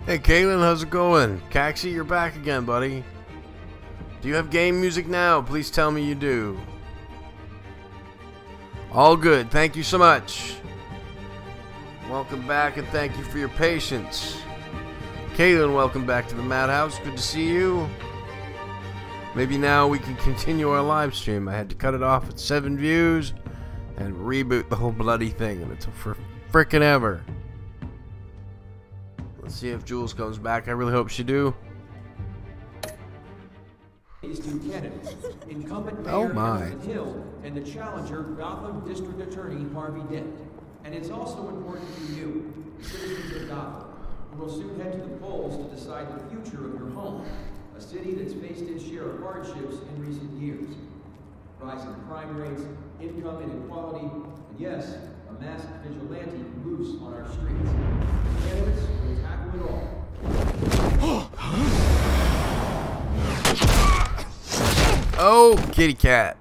Hey Kalen, how's it going? Caxi, you're back again, buddy. Do you have game music now? Please tell me you do. All good, thank you so much. Welcome back and thank you for your patience. Kalen, welcome back to the Madhouse. Good to see you. Maybe now we can continue our live stream. I had to cut it off at 7 views and reboot the whole bloody thing, and it's for frickin' ever. Let's see if Jules comes back. I really hope she do. These two candidates, incumbent Oh Mayor my. Hamilton Hill and the challenger Gotham District Attorney Harvey Dent. And it's also important to you, citizens of Gotham, who will soon head to the polls to decide the future of your home, a city that's faced its share of hardships in recent years. Rising crime rates, income inequality, and yes, a masked vigilante loose on our streets. The candidates will tackle it all. Oh, kitty cat.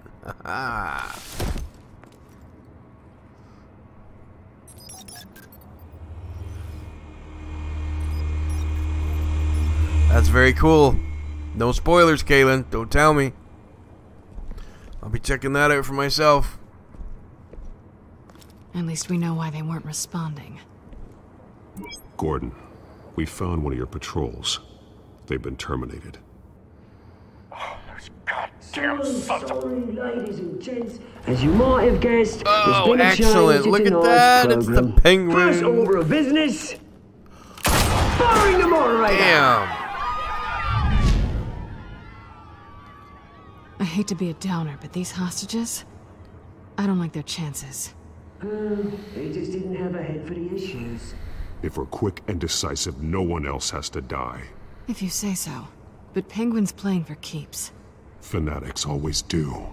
That's very cool. No spoilers, Kalen. Don't tell me. I'll be checking that out for myself. At least we know why they weren't responding. Gordon, we found one of your patrols. They've been terminated. Oh, those goddamn sons of... Sorry, ladies and gents. As you might have guessed, Oh, there's been a excellent. change Look in at tonight's that. It's the program. penguin. First order of business. Firing the moderator. Damn. I hate to be a downer, but these hostages, I don't like their chances. They just didn't have a head for the issues. If we're quick and decisive, no one else has to die. If you say so. But Penguin's playing for keeps. Fanatics always do.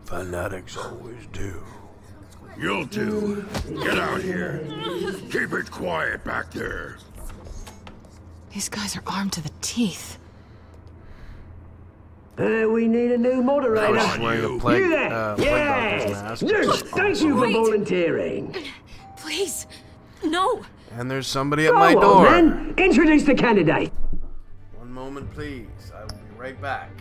Fanatics always do. You two, get out here. Keep it quiet back there. These guys are armed to the teeth. We need a new moderator. Just wearing a plague, You there? plague doctor's mask. Yes. Nurse, thank you for Wait. volunteering. Please, no. And there's somebody at Go my on, door. then. Introduce the candidate. One moment, please. I will be right back.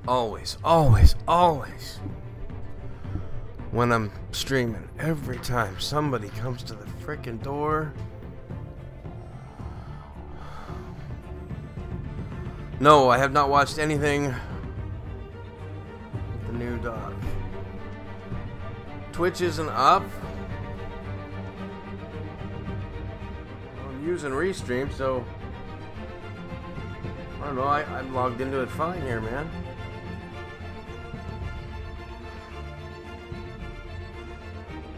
Always, always, always. When I'm streaming, every time somebody comes to the frickin' door. No, I have not watched anything with the new dog. Twitch isn't up. I'm using Restream, so I don't know. I'm logged into it fine here, man.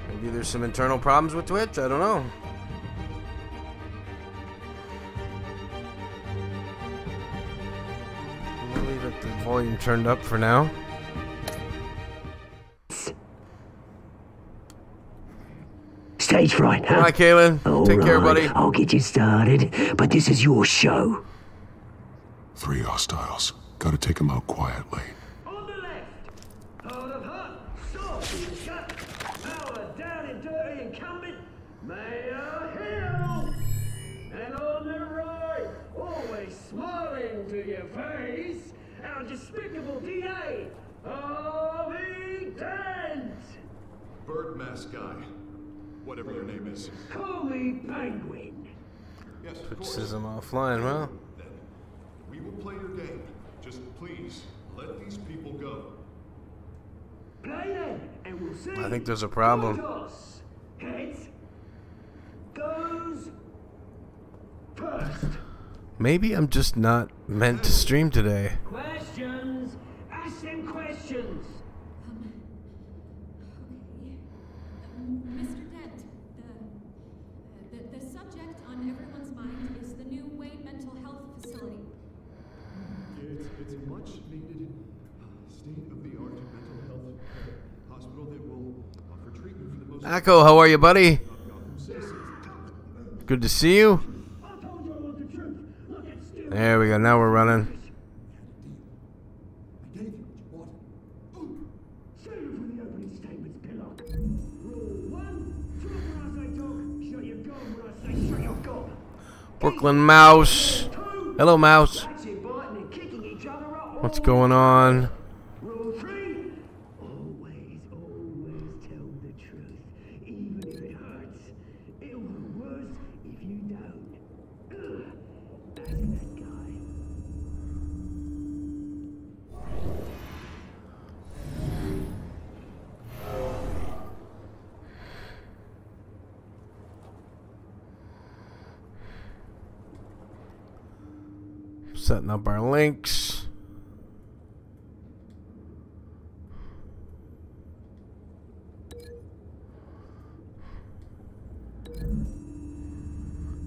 Maybe there's some internal problems with Twitch. I don't know. We'll leave it the volume turned up for now. Stage fright, huh? Hi, Kalen. Take care, buddy. I'll get you started, but this is your show. 3 hostiles. Gotta take them out quietly. On the left, hard of heart, soft in the gut, power down and dirty incumbent, Mayor Hill. And on the right, always smiling to your face, our despicable DA, Harvey Dent. Bird mask guy. Whatever your name is. Call me Penguin. Yes, of Twitch course. says I'm offline. Well, Then we will play your game. Just please let these people go. Play then, and we'll see. I think there's a problem. Toss. Heads goes first. maybe I'm just not meant to stream today. Question ask them questions. Okay. Mr. Dent, the subject on everyone's mind is the new Wayne mental health facility. It's a much needed state-of-the-art mental health hospital that will offer treatment for the most Echo, how are you, buddy? of Gotham citizens. Good to see you. I told you I want the truth. Look, it's still... There we go. Now we're running. I gave you what you wanted. Show you for the opening statements, pillar. Rule 1, talk when I say talk, show your gun when I say show your gun. Brooklyn Mouse. 2, Hello, Mouse. that's it, biting and kicking each other up. What's going on? Rule 3, always tell the truth, even if it hurts. It'll be worse if you don't. Ugh, that's that guy. Setting up our links.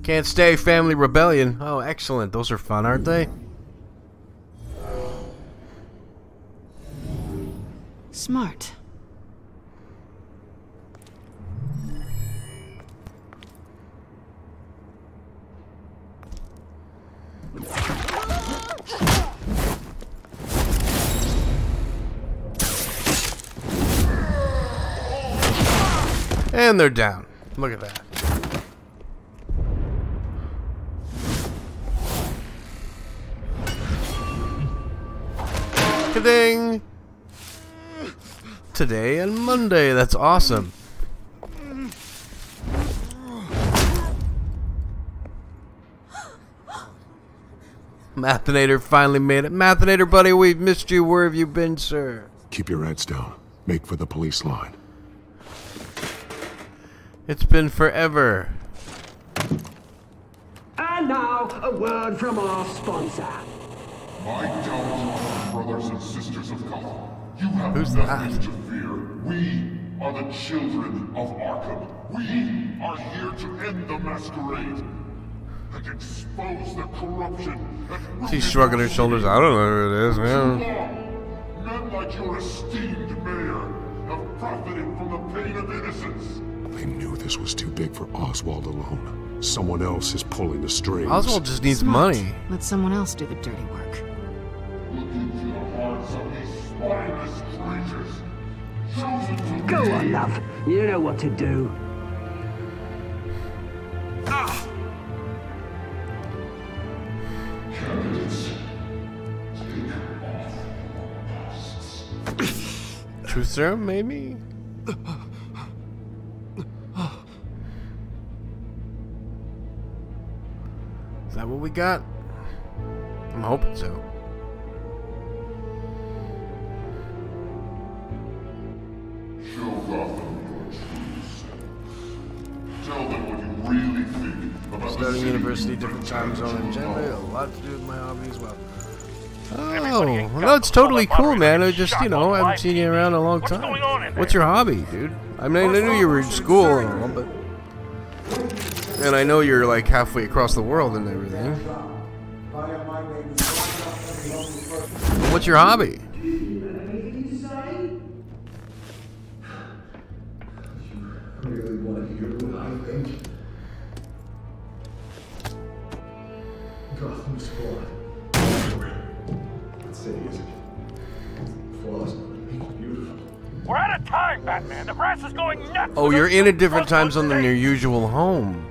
Can't stay, family rebellion. Oh, excellent. Those are fun, aren't they? Smart. And they're down. Look at that. Ka-ding! Today and Monday. That's awesome. Mathinator finally made it. Mathinator, buddy, we've missed you. Where have you been, sir? Keep your heads down. Make for the police line. It's been forever. And now, a word from our sponsor. My downtown brothers and sisters of Gotham, you have Who's nothing that? to fear. We are the children of Arkham. We are here to end the masquerade and expose the corruption that She's shrugging her shoulders. I don't know who it is, man. Men like your esteemed mayor have profited from the pain of innocence. They knew this was too big for Oswald alone. Someone else is pulling the strings. Oswald just needs Smart. money. Let someone else do the dirty work. Look into the hearts of these spineless creatures. Chosen to Go be on, love. You know what to do. candidates. Take off your masks. Truth serum, maybe? Is that what we got? I'm hoping so. Show Gotham your true self. Tell them what you really think about the Starting city university, you different time zone and protect. gender, a lot to do with my hobby as well. Oh, well, no, it's totally cool, man. I just, you know, I haven't seen you around in a long time. What's your hobby, dude? I mean, I knew you were in school and all, but... And I know you're, like, halfway across the world and everything. What's your hobby? Really want to hear what I think? Gotham's flawed. What city is it? Flaws, beautiful. We're out of time, Batman. The press is going nuts. Oh, you're in a different time zone than your usual home.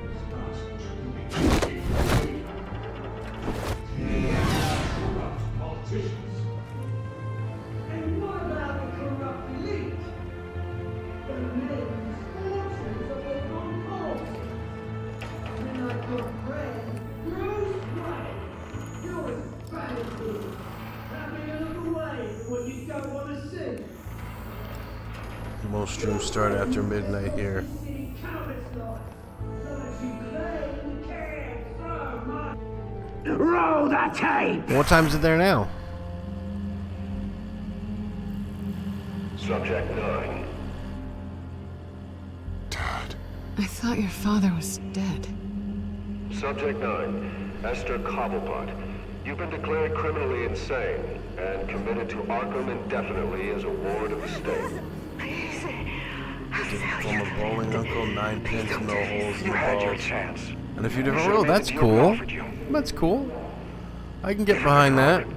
And what about the corrupt elite? The men's fortunes of the non-cost. When I got friend, Bruce Wayne, you're as bad as good. Having a look away from what you don't want to see. Most streams start after midnight here. See countless lives. Like you claim can so much. Roll the tape! What time is it there now? Subject 9. Dad. I thought your father was dead. Subject 9. Esther Cobblepot. You've been declared criminally insane and committed to Arkham indefinitely as a ward of the state. From a bowling uncle, 9 pins, no holes in the You had your balls. chance. And a few different rules. That's cool. That's cool. I can get behind that.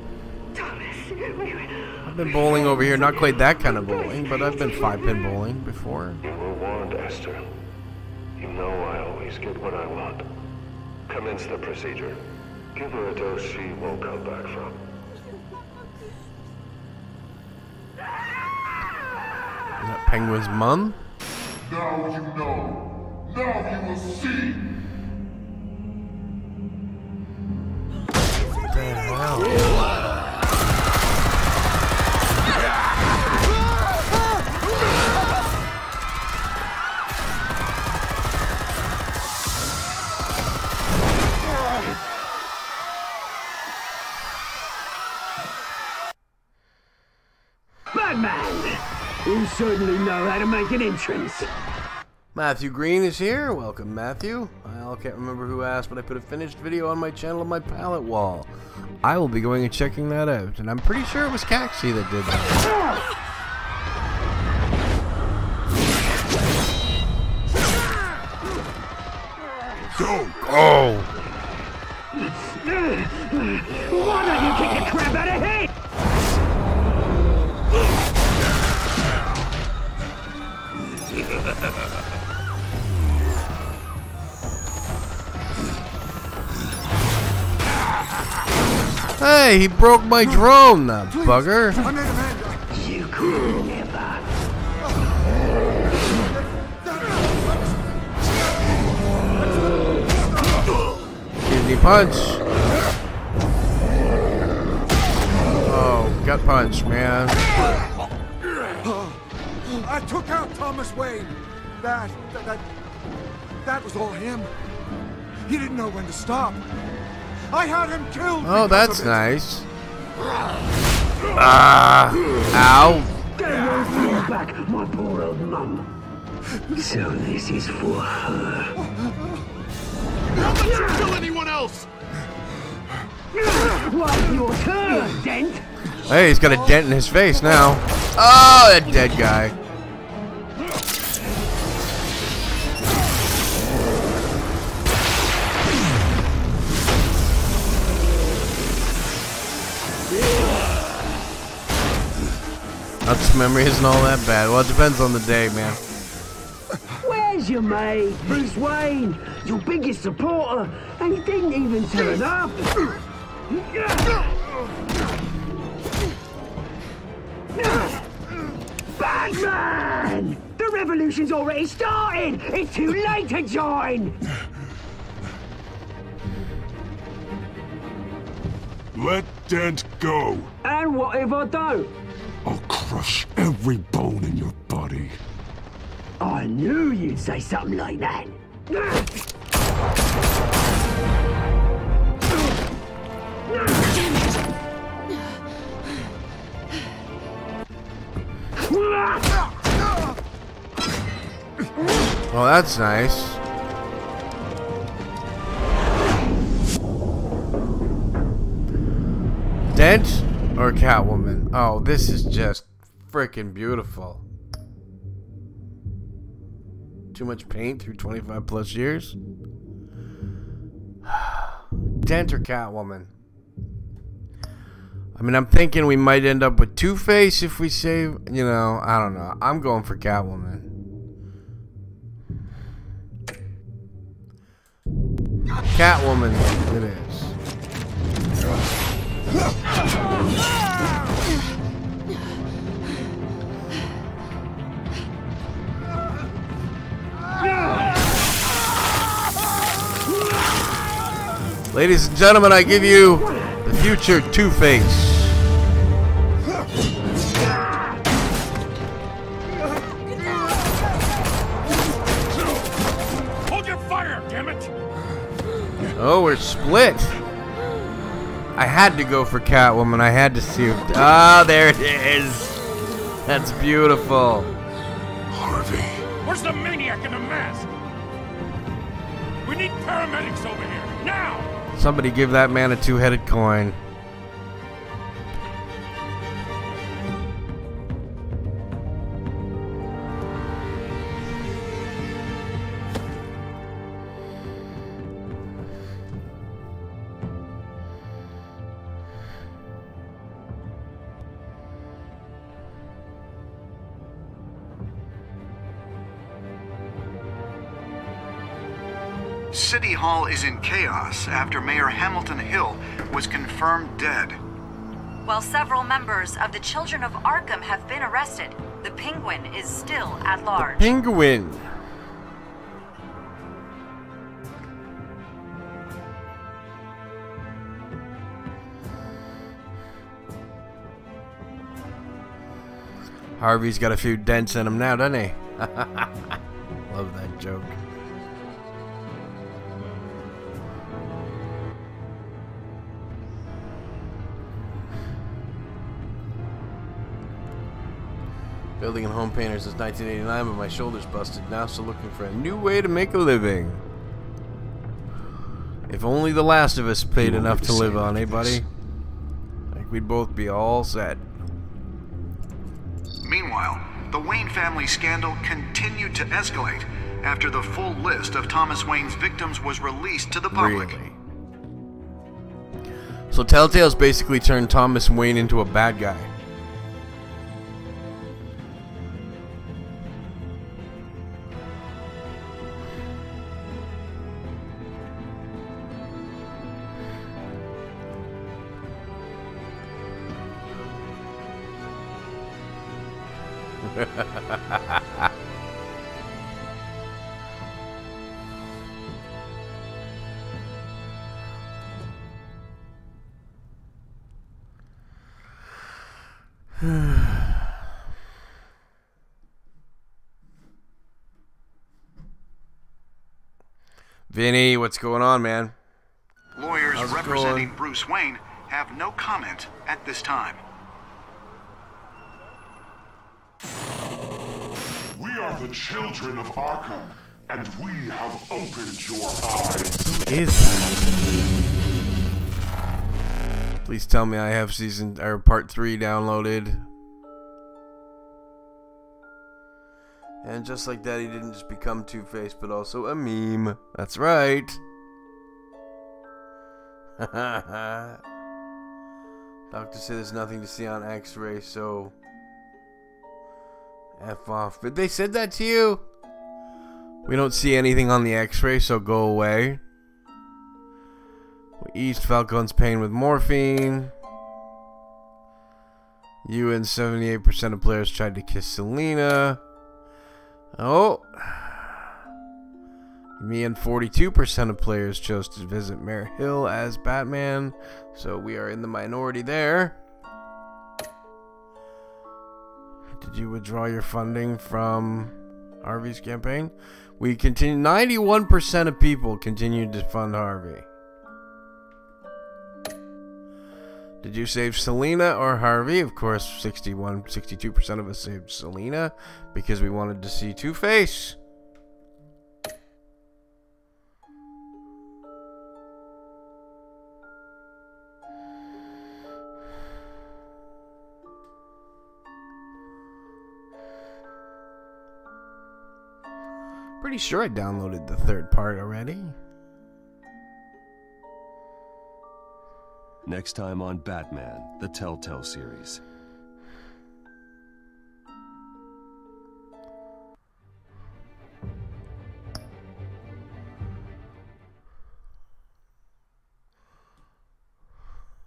I've been bowling over here, not quite that kind of bowling, but I've been 5-pin bowling before. You were warned, Esther. You know I always get what I want. Commence the procedure. Give her a dose she won't come back from. Is that Penguin's mum? Now you know. Now you will see. What the hell? Batman! You certainly know how to make an entrance. Matthew Green is here. Welcome, Matthew. I can't remember who asked, but I put a finished video on my channel on my palette wall. I will be going and checking that out, and I'm pretty sure it was Caxi that did that. Go! Go! Why don't you kick the crap out of him? Hey, he broke my drone, that bugger. You could never. Kidney punch. Oh, gut punch, man. I took out Thomas Wayne. That was all him. He didn't know when to stop. I had him killed. Oh, that's nice. Ah, ow. Get away from your back, my poor old mum. So this is for her. Don't let you kill anyone else. Well, your turn, Dent. Hey, he's got a dent in his face now. Oh, that dead guy. That's memory isn't all that bad. Well, it depends on the day, man. Where's your mate, Bruce Wayne? Your biggest supporter, and he didn't even turn up. Batman! The revolution's already started! It's too late to join! Let Dent go. And what if I don't? I'll crush every bone in your body. I knew you'd say something like that. Well, that's nice. Dent or Catwoman? Oh, this is just freaking beautiful. Too much paint through 25 plus years? Dent or Catwoman? I mean, I'm thinking we might end up with Two-Face if we save, you know, I don't know. I'm going for Catwoman. Catwoman it is. Ladies and gentlemen, I give you the future Two-Face. Hold your fire, damn it! Oh, we're split. I had to go for Catwoman. I had to see if... Ah, there it is. That's beautiful. Harvey. Where's the maniac in the mask? We need paramedics over here, now! Somebody give that man a two-headed coin. City Hall is in chaos after Mayor Hamilton Hill was confirmed dead. While several members of the Children of Arkham have been arrested, the Penguin is still at large. Penguin. Harvey's got a few dents in him now, doesn't he? Love that joke. Building and home painter since 1989, but my shoulder's busted now, so looking for a new way to make a living. If only The Last of Us paid enough to live on, eh, buddy? I think we'd both be all set. Meanwhile, the Wayne family scandal continued to escalate after the full list of Thomas Wayne's victims was released to the public. Really? So Telltale's basically turned Thomas Wayne into a bad guy. Vinny, what's going on, man? Lawyers representing Bruce Wayne have no comment at this time. We are the children of Arkham, and we have opened your eyes. Who is that? Please tell me I have part 3 downloaded. And just like that, he didn't just become Two-Face, but also a meme. That's right. Doctors say there's nothing to see on X-ray, so F off. But they said that to you? We don't see anything on the X-ray, so go away. We eased Falcon's pain with morphine. You and 78% of players tried to kiss Selena. Oh. Me and 42% of players chose to visit Mayor Hill as Batman. So we are in the minority there. Did you withdraw your funding from Harvey's campaign? We continue. 91% of people continued to fund Harvey. Did you save Selena or Harvey? Of course, 62% of us saved Selena because we wanted to see Two-Face. Pretty sure I downloaded the third part already. Next time on Batman, the Telltale Series.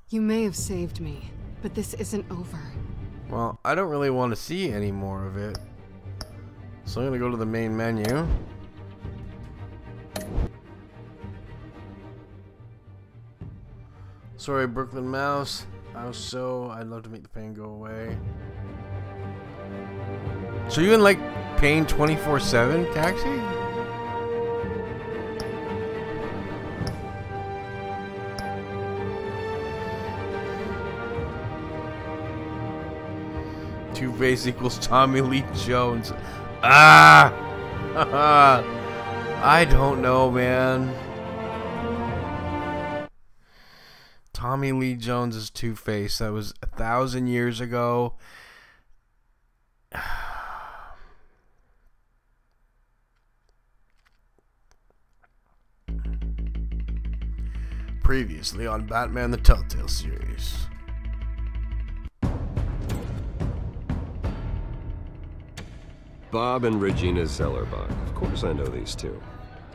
You may have saved me, but this isn't over. Well, I don't really want to see any more of it. So I'm going to go to the main menu. Sorry, Brooklyn Mouse. I'd love to make the pain go away. So you in like pain 24/7, Taxi? Two-Face equals Tommy Lee Jones. Ah! I don't know, man. Tommy Lee Jones is Two-Face. That was 1,000 years ago. Previously on Batman the Telltale Series. Bob and Regina Zellerbach. Of course I know these two.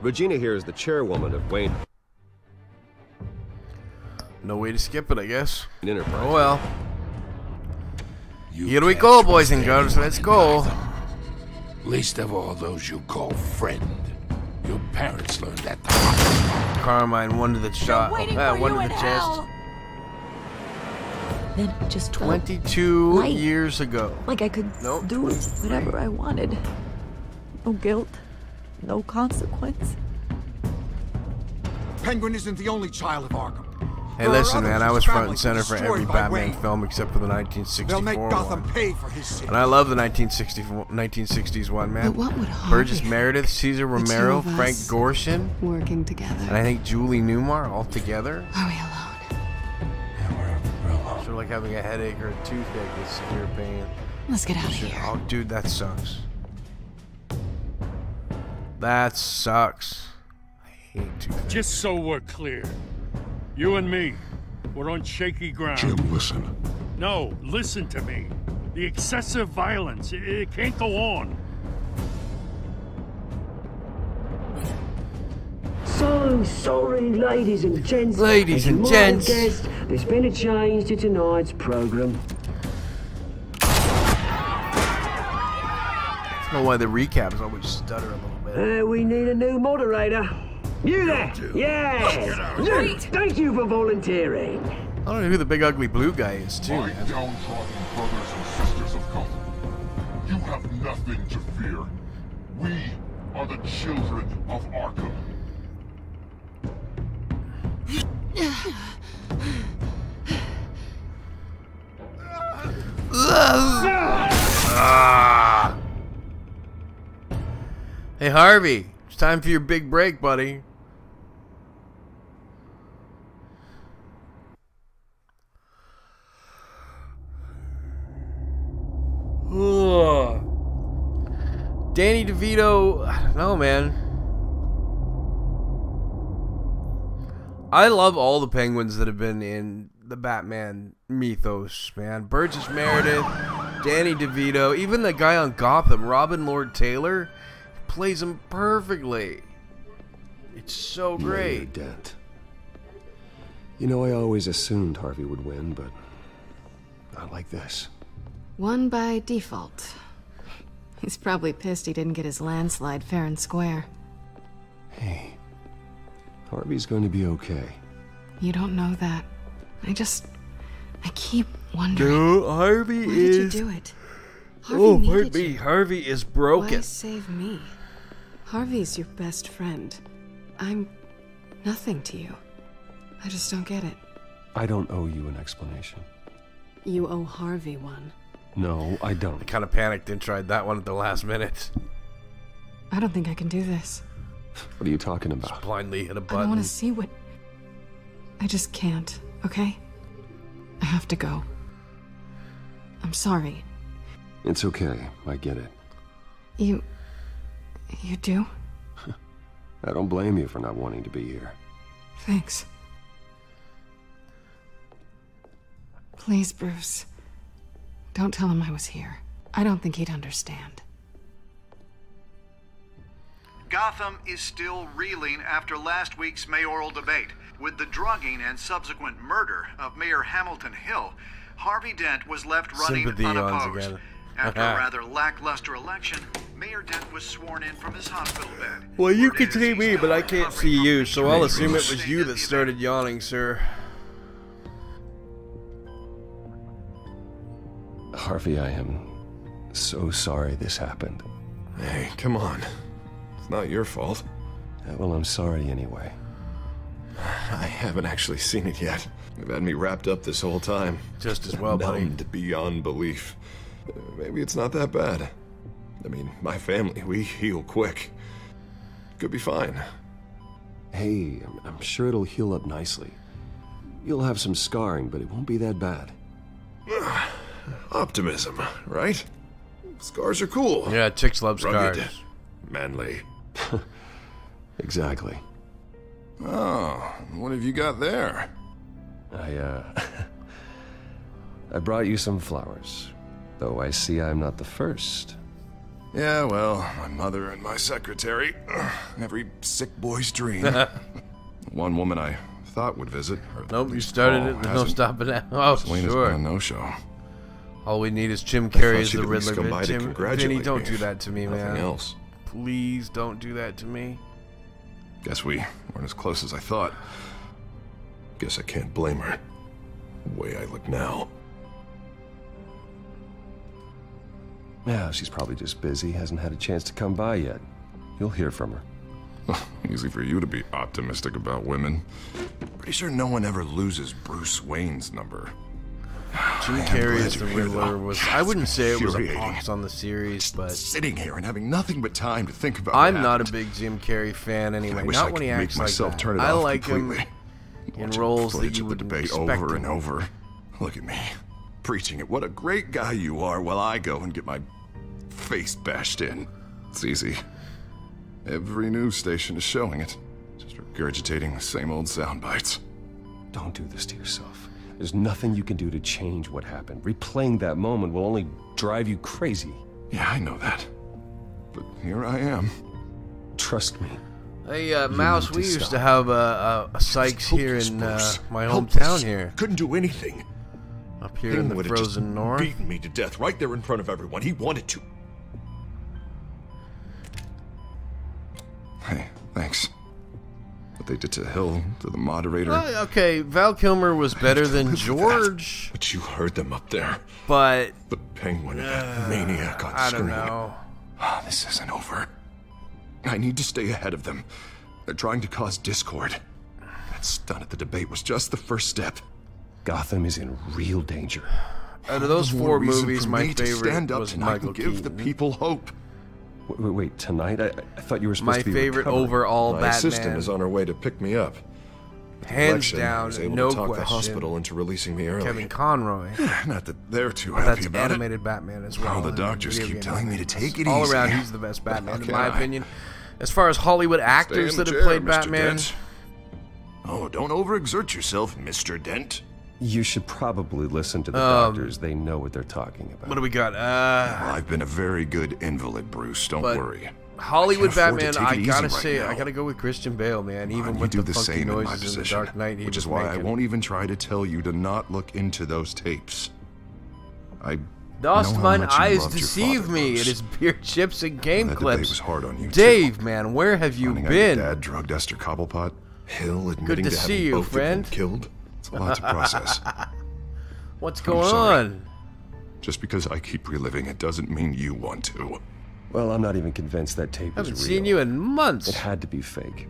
Regina here is the chairwoman of Wayne... No way to skip it, I guess. Enterprise. Oh well. Here we go, boys and girls. Let's go. Least of all those you call friend. Your parents learned that. Carmine, one to the shot. One to the chest. Then it just 22 years ago. Like I could do whatever I wanted. No guilt, no consequence. Penguin isn't the only child of Arkham. Hey, listen, man, I was front and center for every Batman film except for the 1964 They'll make Gotham one. pay for his sin. And I love the 1960s one, man. But what would Harvey, Burgess Meredith, Cesar Romero, the two of Frank us Gorshin, working together. and I think Julie Newmar all together. Are we alone? Yeah, we're alone. Sort of like having a headache or a toothache with severe pain. Let's get out of here. Oh, dude, that sucks. That sucks. I hate toothache. Just so we're clear. You and me, we're on shaky ground. Jim, listen. No, listen to me. The excessive violence, it can't go on. So sorry, ladies and gents. Ladies and gents. Guessed, there's been a change to tonight's program. I don't know why the recaps always stutter a little bit. We need a new moderator. You there? Yeah! You, thank you for volunteering. I don't know who the big ugly blue guy is, too, My man. downtrodden brothers and sisters of Gotham, you have nothing to fear. We are the children of Arkham. Hey, Harvey, it's time for your big break, buddy. Ugh. Danny DeVito, I don't know, man. I love all the Penguins that have been in the Batman mythos, man. Burgess Meredith, Danny DeVito, even the guy on Gotham, Robin Lord Taylor, plays him perfectly. It's so great. Dent. You know, I always assumed Harvey would win, but not like this. Won by default. He's probably pissed he didn't get his landslide fair and square. Hey, Harvey's going to be okay. You don't know that. I keep wondering. No, Harvey why is... did you do it? Harvey oh, needed pardon me. you. Harvey is broken. Why save me? Harvey's your best friend. I'm nothing to you. I just don't get it. I don't owe you an explanation. You owe Harvey one. No, I don't. I kind of panicked and tried that one at the last minute. I don't think I can do this. What are you talking about? Just blindly hit a button. I don't want to see what... I just can't, okay? I have to go. I'm sorry. It's okay. I get it. You do? I don't blame you for not wanting to be here. Thanks. Please, Bruce. Don't tell him I was here. I don't think he'd understand. Gotham is still reeling after last week's mayoral debate. With the drugging and subsequent murder of Mayor Hamilton Hill, Harvey Dent was left running unopposed. After a rather lackluster election, Mayor Dent was sworn in from his hospital bed. Well, you can see me, but I can't see you, so I'll assume it was you that started yawning, sir. Harvey, I am so sorry this happened. Hey, come on. It's not your fault. Well, I'm sorry anyway. I haven't actually seen it yet. You've had me wrapped up this whole time. Just as well, buddy. Numbed beyond belief. Maybe it's not that bad. I mean, my family, we heal quick. Could be fine. Hey, I'm sure it'll heal up nicely. You'll have some scarring, but it won't be that bad. Optimism, right? Scars are cool. Yeah, chicks love scars. Rugged, manly. Exactly. Oh, what have you got there? I brought you some flowers. Though I see I'm not the first. Yeah, well, my mother and my secretary. Every sick boy's dream. One woman I thought would visit. Nope, you started it. There's no stopping now. Oh, Selena's sure. been a no-show. All we need is Jim Carrey as she'd the at least Riddler. come by to Jim, congratulate Vinny, don't me. do that to me, man. Nothing else. Please don't do that to me. Guess we weren't as close as I thought. Guess I can't blame her. The way I look now. Yeah, she's probably just busy, hasn't had a chance to come by yet. You'll hear from her. Easy for you to be optimistic about women. Pretty sure no one ever loses Bruce Wayne's number. Jim Carrey as the Riddler was, I wouldn't say it was a box on the series, but sitting here and having nothing but time to think about I'm not a big Jim Carrey fan anyway. I wish Not I when he could acts make like myself that. turn it I off like completely. him in roles that you would debate expect over him. and over. Look at me, preaching it. What a great guy you are, while I go and get my face bashed in. It's easy. Every news station is showing it. Just regurgitating the same old sound bites. Don't do this to yourself. There's nothing you can do to change what happened. Replaying that moment will only drive you crazy. Yeah, I know that. But here I am. Trust me. Hey, Mouse, we used to have a Sykes here in my Helpless. hometown here. Couldn't do anything. Up here in the would have just frozen north. beaten me to death right there in front of everyone. He wanted to. Hey, thanks. What they did to Hill, to the moderator. Okay, Val Kilmer was better than George. But you heard them up there. But the Penguin and that maniac on I screen. don't know. This isn't over. I need to stay ahead of them. They're trying to cause discord. That stunt at the debate was just the first step. Gotham is in real danger. Out of those The more four reason movies, for my me to favorite stand up was tonight Michael and give Keaton. the people hope. Wait, tonight? I thought you were supposed My to be favorite recovering. overall My Batman. assistant is on her way to pick me up. With the Hands election, I down, was able no to talk question. the hospital into releasing me early. Kevin Conroy. Not that they're too But happy that's about animated Batman as well. Oh, the and doctors video keep game telling me to Batman. take it All easy. around, he's the best Batman, in Okay, my opinion. As far as Hollywood actors Stay in that the have chair, played Mr. Batman, Dent. Oh, don't overexert yourself, Mr. Dent. You should probably listen to the doctors. They know what they're talking about. what do we got? Well, I've been a very good invalid, Bruce. Don't But worry. Hollywood I can't afford to Batman, take I it easy gotta right say, now. I gotta go with Christian Bale, man. Even You with do the the funky same in my noises in the position, Dark Knight, he which was is why I making. won't even try to tell you to not look into those tapes. I Dost know how mine much you eyes loved your deceive father, me. Bruce. It is beer chips and game That debate clips. was hard on you, Dave, man, where have you Finding out your been? dad drugged Esther Cobblepot. Hill admitting to to see having you, both friend. of them killed. It's a lot to process. What's I'm going sorry. on? Just because I keep reliving it doesn't mean you want to. Well, I'm not even convinced that tape I is haven't real. seen you in months. It had to be fake.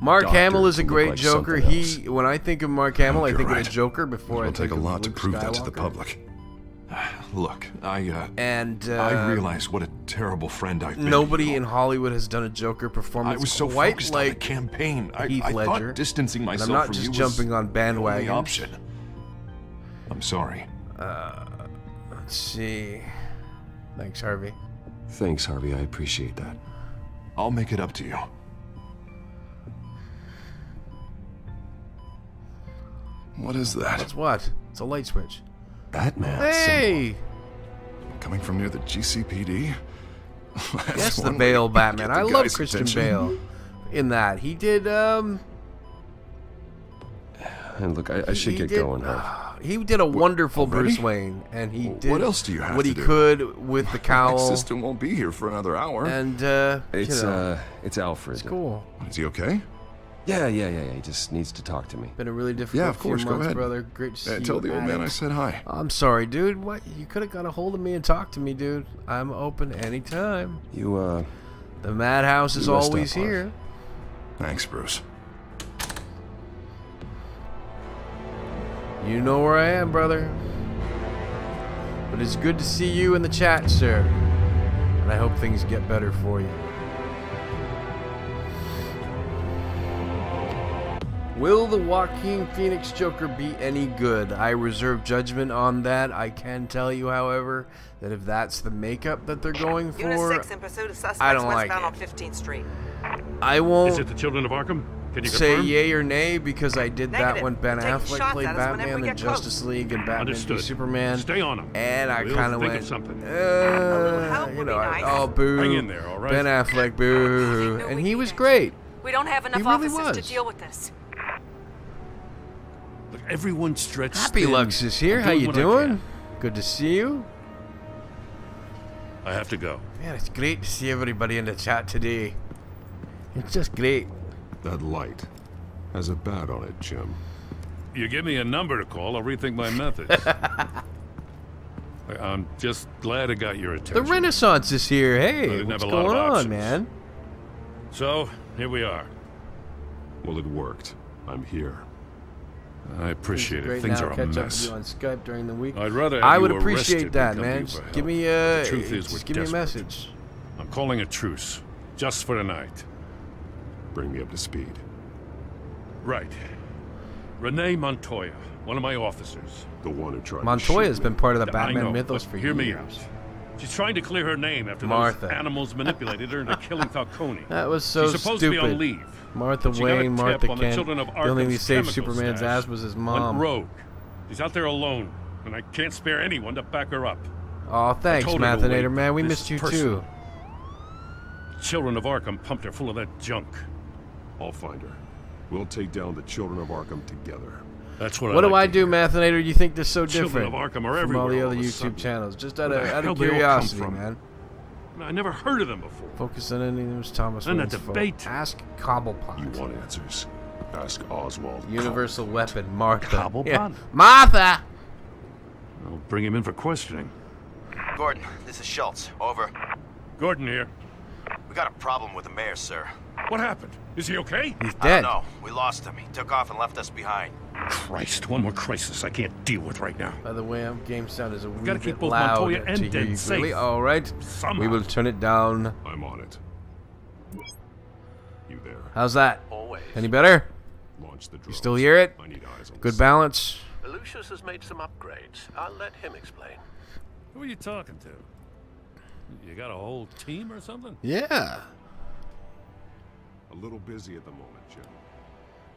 Mark Doctor Hamill is a looked great like Joker. something When I think of Mark Hamill, I You're think right. of the Joker before I It'll think take a of lot to Luke prove that to the Skywalker. public. Look, I And realize what a terrible friend I've been. nobody in Hollywood has done a Joker performance I was so quite focused on the like campaign. Heath I Ledger. thought distancing And myself I'm not from just you jumping on was the only bandwagons. option. I'm sorry. Let's see. Thanks, Harvey. Thanks, Harvey. I appreciate that. I'll make it up to you. What is that? That's what? It's a light switch. Batman. Hey! Coming from near the GCPD? Yes, the one way Bale to Batman. get the I love guy's Christian attention. Bale in that. He did, And look, I should he get did- going, Harv. He did a wonderful already? Bruce Wayne, and he did What else do you have what to he do? could with the My cowl. assistant won't be here for another hour. And, It's you know, it's Alfred. it's cool. Is he okay? Yeah. He just needs to talk to me. Been a really difficult Yeah, of course. few Go months, ahead. brother. Great to see you. Tell the old man I Addict. said hi. I'm sorry, dude. What? You could have got a hold of me and talked to me, dude. I'm open anytime. You The Madhouse is You messed always up, Harv. here. Thanks, Bruce. You know where I am, brother. But it's good to see you in the chat, sir. And I hope things get better for you. Will the Joaquin Phoenix Joker be any good? I reserve judgment on that. I can tell you, however, that if that's the makeup that they're going for, Unit 6 in pursuit of suspects I don't like westbound it. on 15th Street. I won't Is it the Children of Arkham? Can you say confirm? yay or nay because I did that Negative. when Ben They're taking Affleck shots played at us whenever Batman we in get close. Justice League and Batman v Understood. Superman. Stay on him. And I We'll kind of think went, of something. help you would know, be nice. oh boo, Hang in there, all right? Ben Affleck, boo, and he was great. We don't have enough He really officers to was. deal with this. Look, everyone stretched Happy thin. Lux is here. I'm How you what I doing? can. Good to see you. I have to go. Man, it's great to see everybody in the chat today. It's just great. That light has a bat on it, Jim. You give me a number to call, I'll rethink my methods. I'm just glad I got your The attention. Renaissance is here. I Hey, didn't what's have a lot of going on, options. man? So, here we are. Well, it worked. I'm here. I appreciate it. Great Things now are a catch up with mess. you on Skype during the week. I'd rather have I you would arrested appreciate than that, come to man. you for Just give help. me The truth is, just we're give me a desperate. message. I'm calling a truce. Just for tonight. Bring me up to speed. Right. Renee Montoya, one of my officers. The one who tried to Montoya's shoot been me. part of the I Batman know, mythos but for hear years. me out. She's trying to clear her name after Martha. those animals manipulated her into killing Falcone. That was so She's supposed stupid. to be on leave. Martha She got a Wayne, tip Martha on the Kent. children of The only thing Arkham's that saved chemical Superman's stash ass was his mom. Went rogue. She's out there alone, and I can't spare anyone to back her up. Oh, thanks, told her to Mathinator, wait. man. We This missed is you personal. too. Children of Arkham pumped her full of that junk. I'll find her. We'll take down the Children of Arkham together. That's what What I do like I to do, Mathinator? You think they're so Children different of Arkham are from all the everywhere other all of a YouTube sudden. channels? Just Where out the of hell they all come curiosity, from? man. I never heard of them before. Focus on any news, Thomas. And Wayne's that fault. debate. Ask Cobblepot. You want answers? Ask Oswald. Universal weapon, Martha. Cobblepot? Yeah. Martha! I'll bring him in for questioning. Gordon, this is Schultz. Over. Gordon here. We got a problem with the mayor, sir. What happened? Is he okay? He's I dead. don't know. We lost him. He took off and left us behind. Christ, one more crisis I can't deal with right now. By the way, game sound is a wee gotta bit keep both loud Montoya and to hear Dent you safe. clearly. All right, Somehow. we will turn it down. I'm on it. You there? How's that? Always. Any better? Launch the drones. You still hear it? I need eyes on Good the balance. Lucius has made some upgrades. I'll let him explain. Who are you talking to? You got a whole team or something? Yeah. A little busy at the moment, Jim.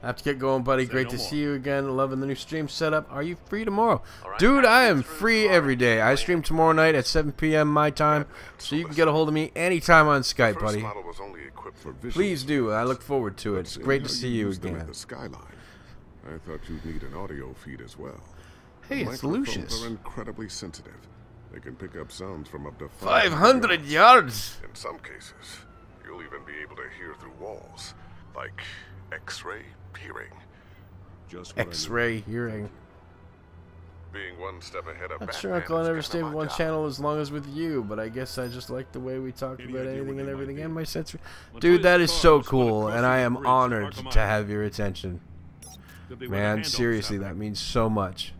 I have to get going, buddy. Say Great no to more. see you again. Loving the new stream setup. Are you free tomorrow? right, Dude, I am through free tomorrow. every day. I stream tomorrow night at 7 p.m. my time, so you can get a hold of me anytime on Skype, First buddy. model was only equipped for visuals. Please do. I look forward to it. It's But great how to see you use them again. at the skyline. I thought you'd need an audio feed as well. Hey, it's Microphones Lucius. are incredibly sensitive. They can pick up sounds from up to 500 yards. In some cases, you'll even be able to hear through walls, like X-ray hearing. Just what I X-ray hearing. Being one step ahead of Not Batman sure, Uncle. I is never kinda stayed with my one job. channel as long as with you, but I guess I just like the way we talk Any about idea anything where and they everything might and be? my sense. Montoya's Dude, that is car so was cool, crossing and I the am bridge, honored Arkham to Island. have your attention. Could be where the Man, handoff's seriously, happening. that means so much.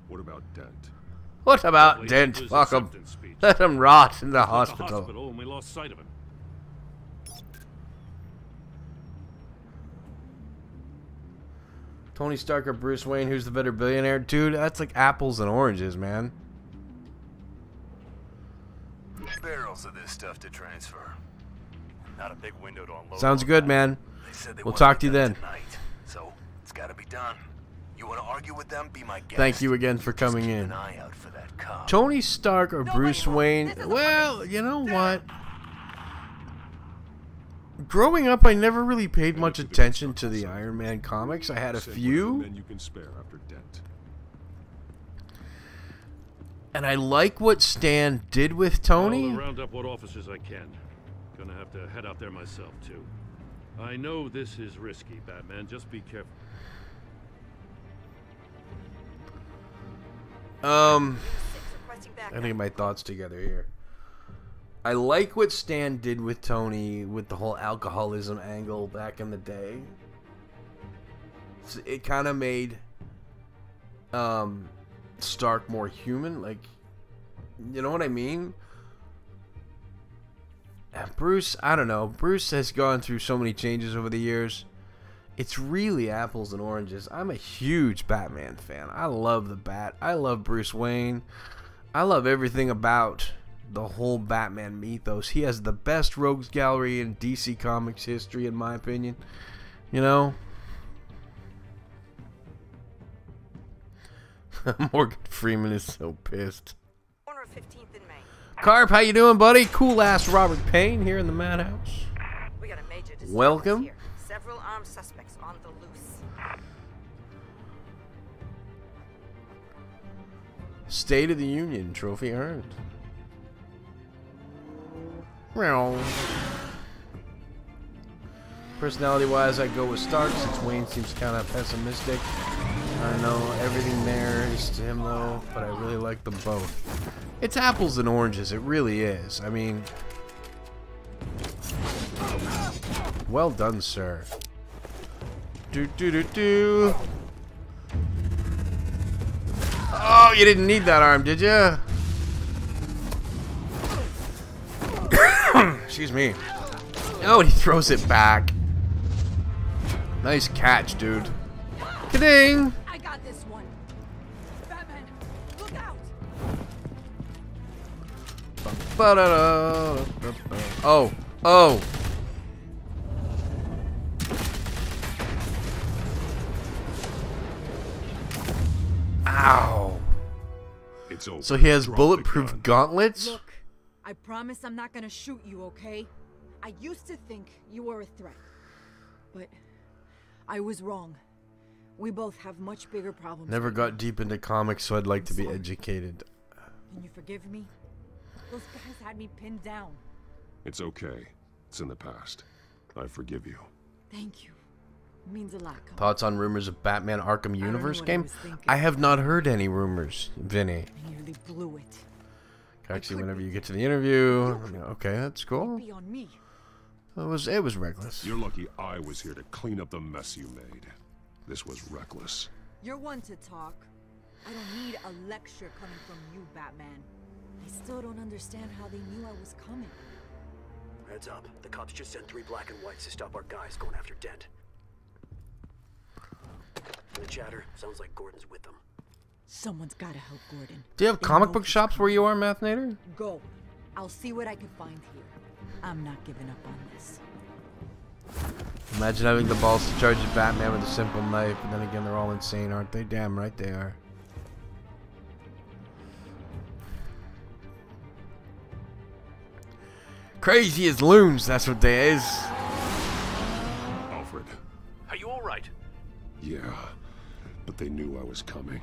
What about Dent? What about Probably Dent? his Fuck him. acceptance speech. Let him rot in the He was at hospital. and we lost sight of him. Tony Stark or Bruce Wayne, who's the better billionaire? Dude, that's like apples and oranges, man. Barrels of this stuff to transfer. Not a big window to unload. Sounds all good, that. man. They said they We'll wanted talk it to you done then. Tonight, so it's got to be done. You want to argue with them? Be my guest. Thank you again for coming Keep in. an eye out for that cop. Tony Stark or Bruce Wayne? Well, you know what? Growing up, I never really paid much attention to the Iron Man comics. I had a Send few, whatever men you can spare after Dent. and I like what Stan did with I'll Tony. round up what officers I can. Gonna have to head out there myself, too. I know this is risky, Batman. Just be careful. I need to get my thoughts together here. I like what Stan did with Tony with the whole alcoholism angle back in the day. It kind of made Stark more human. Like, you know what I mean? And Bruce, I don't know. Bruce has gone through so many changes over the years. It's really apples and oranges. I'm a huge Batman fan. I love the Bat. I love Bruce Wayne. I love everything about the whole Batman mythos. He has the best rogues gallery in DC Comics history, in my opinion. You know? Morgan Freeman is so pissed. Carp, how you doing, buddy? Cool ass Robert Payne here in the Madhouse. We got a major Welcome. here. Several armed suspects on the loose. State of the Union trophy earned. Personality-wise, I go with Stark since Wayne seems kind of pessimistic. I don't know, everything there is to him though, but I really like them both. It's apples and oranges, it really is. I mean, well done, sir. Do. Oh, you didn't need that arm, did you? Excuse me. Oh, and he throws it back. Nice catch, dude. Ka-ding! I got this one. Batman, look out! Oh, oh. Ow. It's over. So he has bulletproof gauntlets? Look, I promise I'm not gonna shoot you, okay? I used to think you were a threat, but I was wrong. We both have much bigger problems. Never got deep into comics, so I'd like to be educated. Can you forgive me? Those guys had me pinned down. It's okay. It's in the past. I forgive you. Thank you. It means a lot. Thoughts on rumors of Batman Arkham Universe game? I have not heard any rumors, Vinny. I nearly blew it. Actually, whenever you get to the interview, okay, that's cool. Be on me. It was reckless. You're lucky I was here to clean up the mess you made. This was reckless. You're one to talk. I don't need a lecture coming from you, Batman. I still don't understand how they knew I was coming. Heads up. The cops just sent 3 black and whites to stop our guys going after Dent. The chatter sounds like Gordon's with them. Someone's gotta help Gordon. Do you have comic book shops where you are, Mathnator? Go. I'll see what I can find here. I'm not giving up on this. Imagine having the balls to charge at Batman with a simple knife, but then again, they're all insane, aren't they? Damn right they are. Crazy as loons, that's what they is. Alfred. Are you all right? Yeah, but they knew I was coming.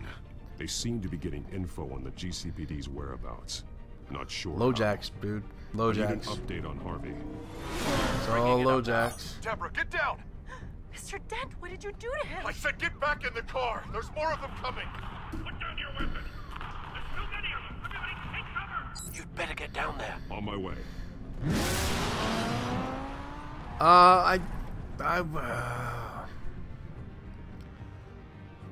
They seem to be getting info on the GCPD's whereabouts. Not sure. Lowjacks, dude. Lowjacks. I need an update on Harvey. It's all Lowjacks. Deborah, get down! Mr. Dent, what did you do to him? I said get back in the car! There's more of them coming! Put down your weapon! There's too many of them! Everybody take cover! You'd better get down there. On my way.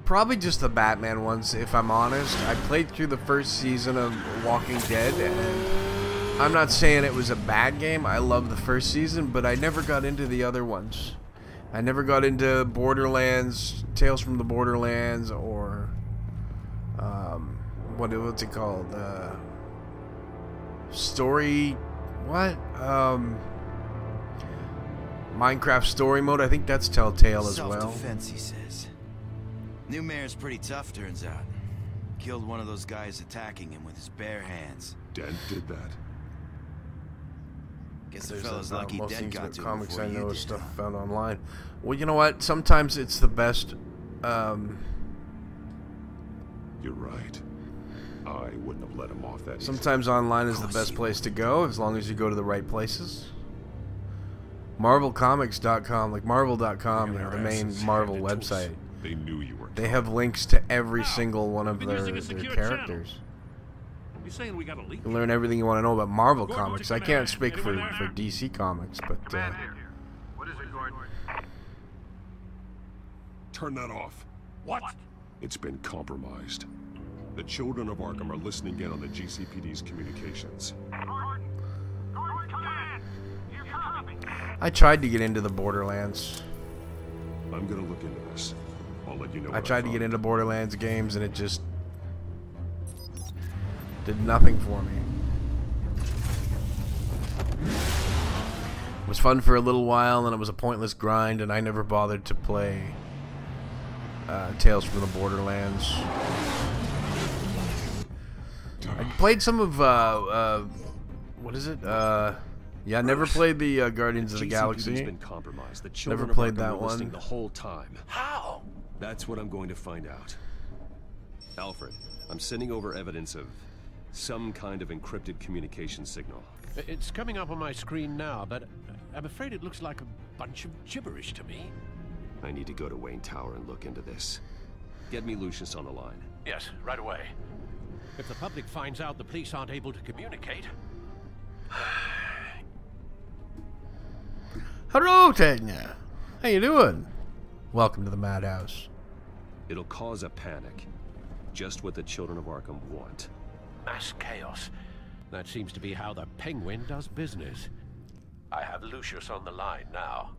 Probably just the Batman ones, if I'm honest. I played through the first season of Walking Dead, and I'm not saying it was a bad game. I love the first season, but I never got into the other ones. I never got into Borderlands, Tales from the Borderlands, or what's it called? Minecraft Story Mode. I think that's Telltale as well. Self-defense, he says. New mayor's pretty tough, turns out. Killed one of those guys attacking him with his bare hands. Dent did that. Guess the fella's lucky Dent got to him comics before I you know did, is stuff huh? found online. Well, you know what? Sometimes it's the best. You're right. I wouldn't have let him off that easy. Sometimes online is the best place to go, as long as you go to the right places. MarvelComics.com, like Marvel.com, you know, the main Marvel website. They knew you were. They have links to every single one of their characters. You saying we got a leak? You learn everything you want to know about Marvel Comics. I can't speak for DC Comics, but What is it, Gordon? Turn that off. What? It's been compromised. The children of Arkham are listening in on the GCPD's communications. I tried to get into the Borderlands. I'm gonna look into this. I'll let you know. I tried to get into Borderlands games and it just did nothing for me. It was fun for a little while and it was a pointless grind, and I never bothered to play Tales from the Borderlands. I played some of what is it? Yeah, I never played the Guardians of the Galaxy. Been compromised. The Never played that one. The whole time. How? That's what I'm going to find out. Alfred, I'm sending over evidence of some kind of encrypted communication signal. It's coming up on my screen now, but I'm afraid it looks like a bunch of gibberish to me. I need to go to Wayne Tower and look into this. Get me Lucius on the line. Yes, right away. If the public finds out the police aren't able to communicate... Hello, Tanya. How you doing? Welcome to the Madhouse. It'll cause a panic. Just what the children of Arkham want. Mass chaos. That seems to be how the Penguin does business. I have Lucius on the line now.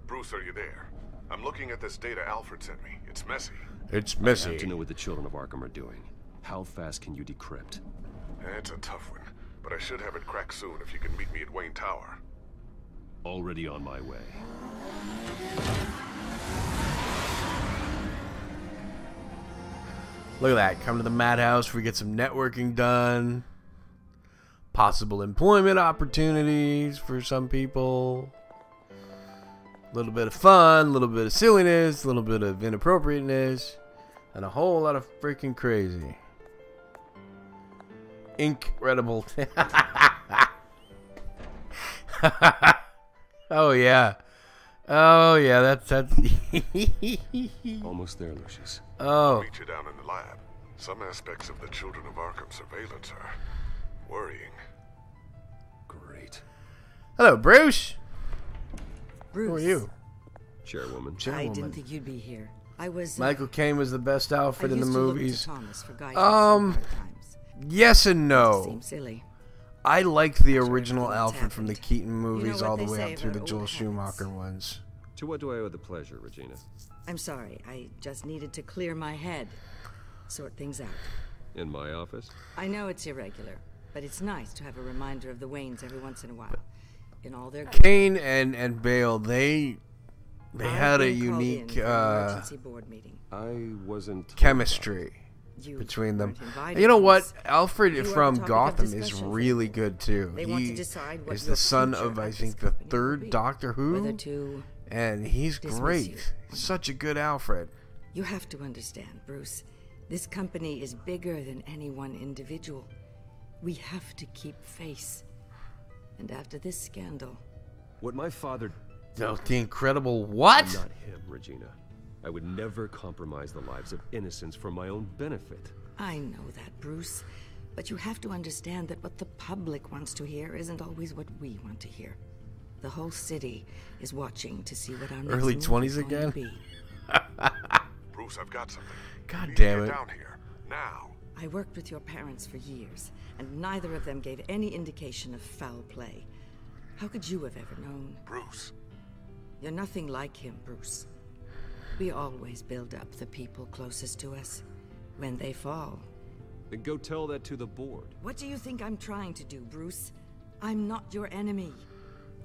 Bruce, are you there? I'm looking at this data Alfred sent me. It's messy. It's messy. I have to know what the children of Arkham are doing. How fast can you decrypt? It's a tough one, but I should have it cracked soon if you can meet me at Wayne Tower. Already on my way. Look at that. Come to the Madhouse. We get some networking done. Possible employment opportunities for some people. A little bit of fun, a little bit of silliness, a little bit of inappropriateness, and a whole lot of freaking crazy. Incredible. Oh yeah. Oh yeah, that's Almost there, Lucius. Oh. I'll meet you down in the lab. Some aspects of the children of Arkham surveillance are worrying. Great. Hello, Bruce. Bruce. Who are you? Chairwoman. I didn't think you'd be here. I was Michael Caine was the best Alfred in the movies. For Yes and no. Seems silly. I liked the original Alfred from the Keaton movies all the way up through the Joel Schumacher ones. To what do I owe the pleasure, Regina? I'm sorry. I just needed to clear my head. Sort things out. In my office? I know it's irregular, but it's nice to have a reminder of the Waynes every once in a while. In all their Kane and Bale, they had a unique board meeting. I wasn't chemistry between them. You know what? Alfred from Gotham is really good too. He is the son of, I think, the third Doctor Who, and he's great. Such a good Alfred. You have to understand, Bruce. This company is bigger than any one individual. We have to keep face. And after this scandal... What my father... No, the incredible what? I'm not him, Regina. I would never compromise the lives of innocents for my own benefit. I know that, Bruce. But you have to understand that what the public wants to hear isn't always what we want to hear. The whole city is watching to see what our early next 20s again? Bruce, I've got something. God damn it. Down here. Now. I worked with your parents for years, and neither of them gave any indication of foul play. How could you have ever known? Bruce. You're nothing like him, Bruce. We always build up the people closest to us. When they fall... Then go tell that to the board. What do you think I'm trying to do, Bruce? I'm not your enemy.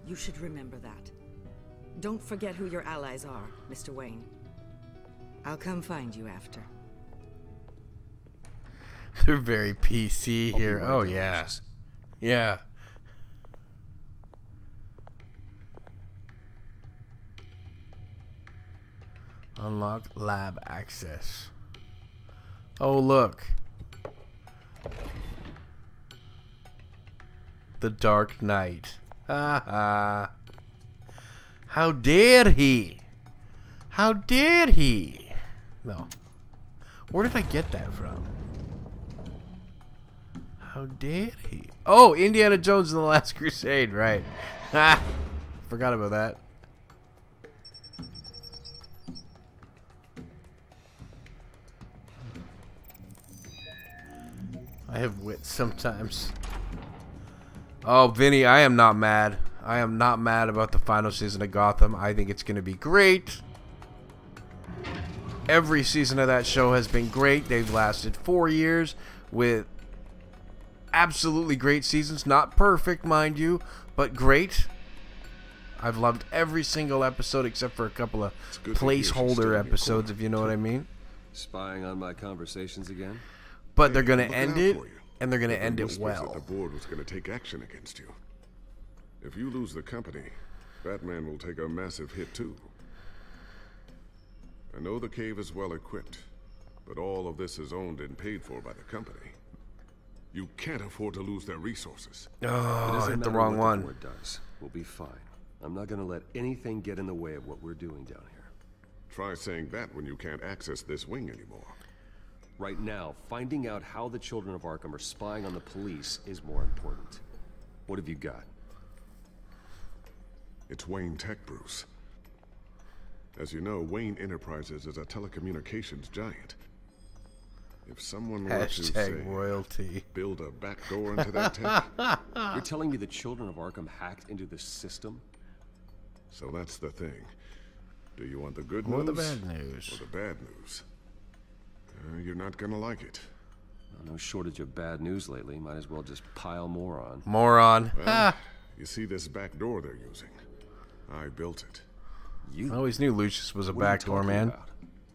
You should remember that. Don't forget who your allies are, Mr. Wayne. I'll come find you after. They're very PC here. Oh, yeah. Yeah. Unlock lab access. Oh, look. The Dark Knight. Ha ha. How dare he? How dare he? No. Where did I get that from? How dare he? Oh, Indiana Jones and the Last Crusade, right. Ha! Forgot about that. I have wits sometimes. Oh, Vinny, I am not mad. I am not mad about the final season of Gotham. I think it's going to be great. Every season of that show has been great. They've lasted 4 years with absolutely great seasons. Not perfect, mind you, but great. I've loved every single episode except for a couple of placeholder episodes, if you know what I mean. Spying on my conversations again? But they're going to end it, and they're going to end it well. The board was going to take action against you. If you lose the company, Batman will take a massive hit too. I know the cave is well equipped, but all of this is owned and paid for by the company. You can't afford to lose their resources. Oh, I hit the wrong one. The board does. We'll be fine. I'm not going to let anything get in the way of what we're doing down here. Try saying that when you can't access this wing anymore. Right now, finding out how the children of Arkham are spying on the police is more important. What have you got? It's Wayne Tech, Bruce. As you know, Wayne Enterprises is a telecommunications giant. If someone were to say, royalty, build a backdoor into that tech. You're telling me the children of Arkham hacked into the system? So that's the thing. Do you want the good or news? the bad news? Or the bad news? You're not gonna like it. No shortage of bad news lately. Might as well just pile more on. Moron. Well, you see this back door they're using? I built it. I always knew Lucius was a backdoor man.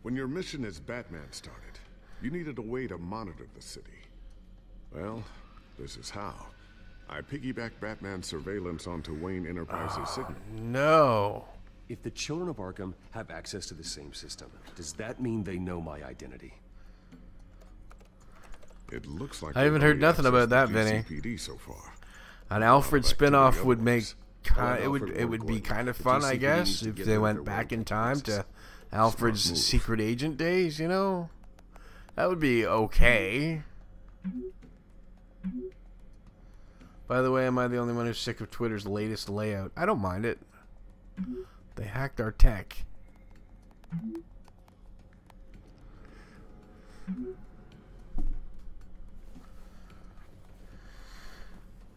When your mission as Batman started, you needed a way to monitor the city. Well, this is how. I piggybacked Batman's surveillance onto Wayne Enterprises' signal. No. If the children of Arkham have access to the same system, does that mean they know my identity? It looks like I haven't heard nothing about that, Vinny. So far. An Alfred spinoff would make it would be kind of fun, I guess, if they went back in time to Alfred's secret agent days, you know? That would be okay. By the way, am I the only one who's sick of Twitter's latest layout? I don't mind it. They hacked our tech.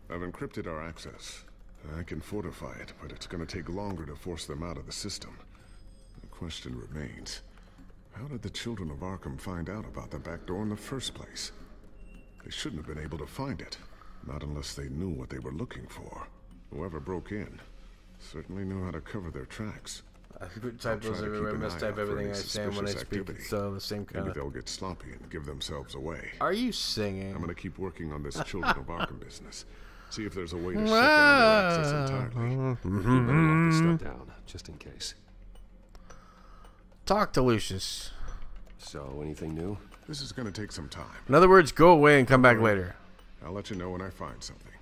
I've encrypted our access. I can fortify it, but it's going to take longer to force them out of the system. The question remains, how did the children of Arkham find out about the back door in the first place? They shouldn't have been able to find it, not unless they knew what they were looking for. Whoever broke in certainly knew how to cover their tracks. I put typos everywhere, mistype everything I say when I speak, so the same kind of... Maybe they'll get sloppy and give themselves away. Are you singing? I'm going to keep working on this Children of Arkham business. See if there's a way to shut down their access entirely. You better lock this stuff down, just in case. Talk to Lucius. So, anything new? This is going to take some time. In other words, go away and come back later. I'll let you know when I find something.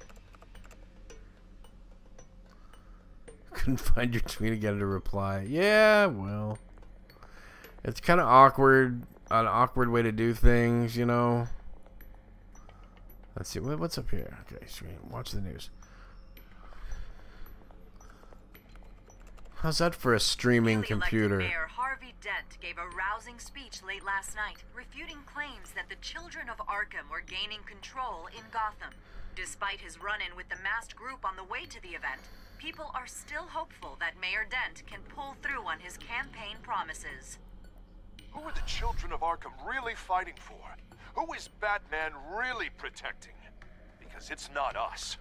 Couldn't find your tweet again to reply. Yeah, well, it's kind of awkward, an awkward way to do things, you know. Let's see, what's up here? Okay, screen. Watch the news. How's that for a streaming computer? Mayor Harvey Dent gave a rousing speech late last night, refuting claims that the children of Arkham were gaining control in Gotham. Despite his run-in with the masked group on the way to the event, people are still hopeful that Mayor Dent can pull through on his campaign promises. Who are the children of Arkham really fighting for? Who is Batman really protecting? Because it's not us.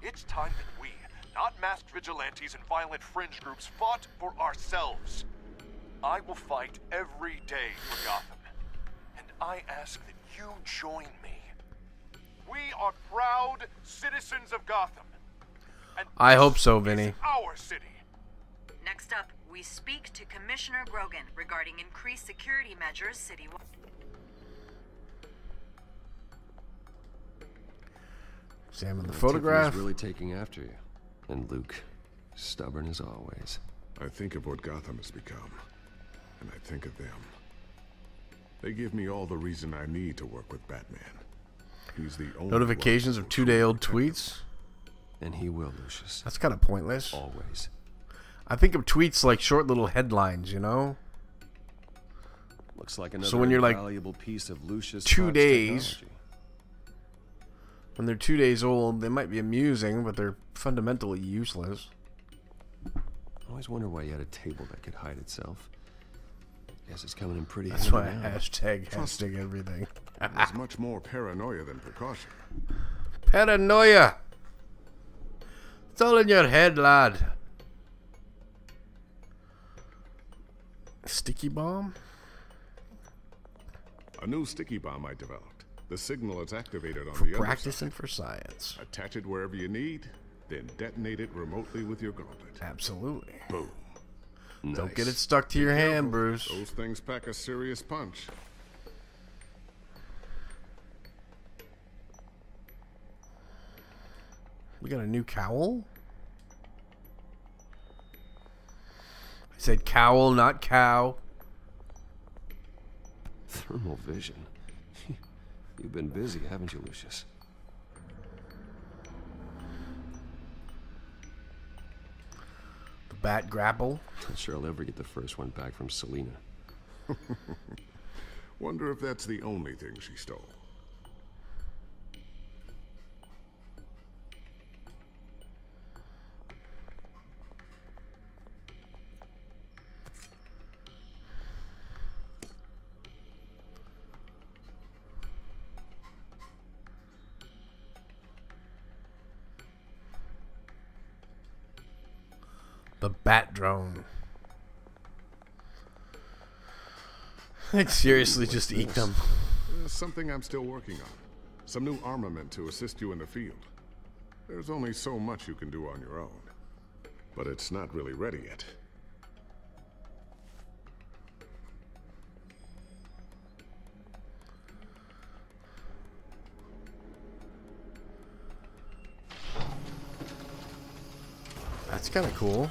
It's time that we, not masked vigilantes and violent fringe groups, fought for ourselves. I will fight every day for Gotham. And I ask that you join me. We are proud citizens of Gotham. And I hope so, Vinny. Our city. Next up, we speak to Commissioner Grogan regarding increased security measures citywide. Examine the photograph. Tiffany's really taking after you. And Luke, stubborn as always. I think of what Gotham has become. And I think of them. They give me all the reason I need to work with Batman. He's the only notifications of 2-day-old tweets. And he will, Lucius. That's kind of pointless. Always. I think of tweets like short little headlines, you know? Looks like another so when you're like valuable piece of Lucius 2 days, technology. When they're 2 days old, they might be amusing, but they're fundamentally useless. I always wonder why you had a table that could hide itself. Guess it's coming in pretty That's handy why now. hashtag everything. There's much more paranoia than precaution. Paranoia! It's all in your head, lad. Sticky bomb? A new sticky bomb I developed. The signal is activated on For the other practice side. and for science. Attach it wherever you need, then detonate it remotely with your gauntlet. Absolutely. Boom. Don't get it stuck to your hand, Bruce. Those things pack a serious punch. We got a new cowl? I said cowl, not cow. Thermal vision. You've been busy, haven't you, Lucius? The bat grapple. Not sure I'll ever get the first one back from Selena. Wonder if that's the only thing she stole. The bat drone. I'd seriously just eat them. Something I'm still working on. Some new armament to assist you in the field. There's only so much you can do on your own. But it's not really ready yet. That's kind of cool.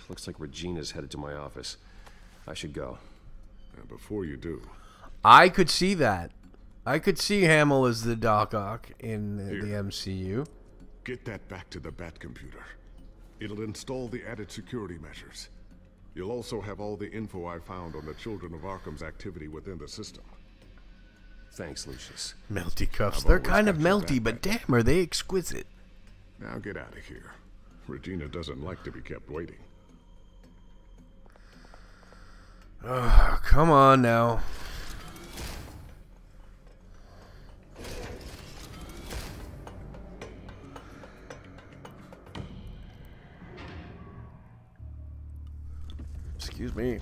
Looks like Regina's headed to my office. I should go. And before you do... I could see that. I could see Hamill as the Doc Ock in the MCU. Get that back to the Bat computer. It'll install the added security measures. You'll also have all the info I found on the Children of Arkham's activity within the system. Thanks, Lucius. Melty cuffs. They're kind of melty, but damn, are they exquisite. Now get out of here. Regina doesn't like to be kept waiting. Oh, come on now. Excuse me.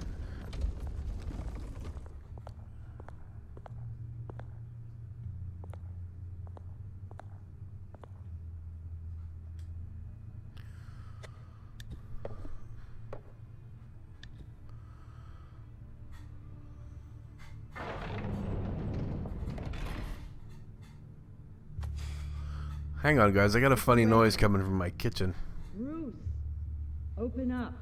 Hang on, guys. I got a funny noise coming from my kitchen. Bruce, open up.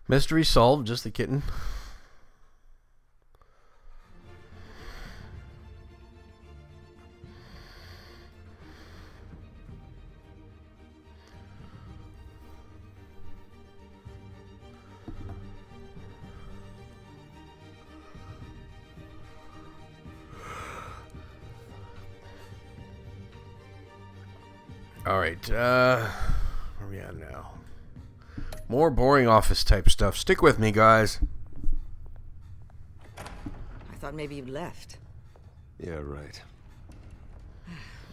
Mystery solved, just the kitten. Alright, where are we at now? More boring office type stuff. Stick with me, guys. I thought maybe you'd left. Yeah, right.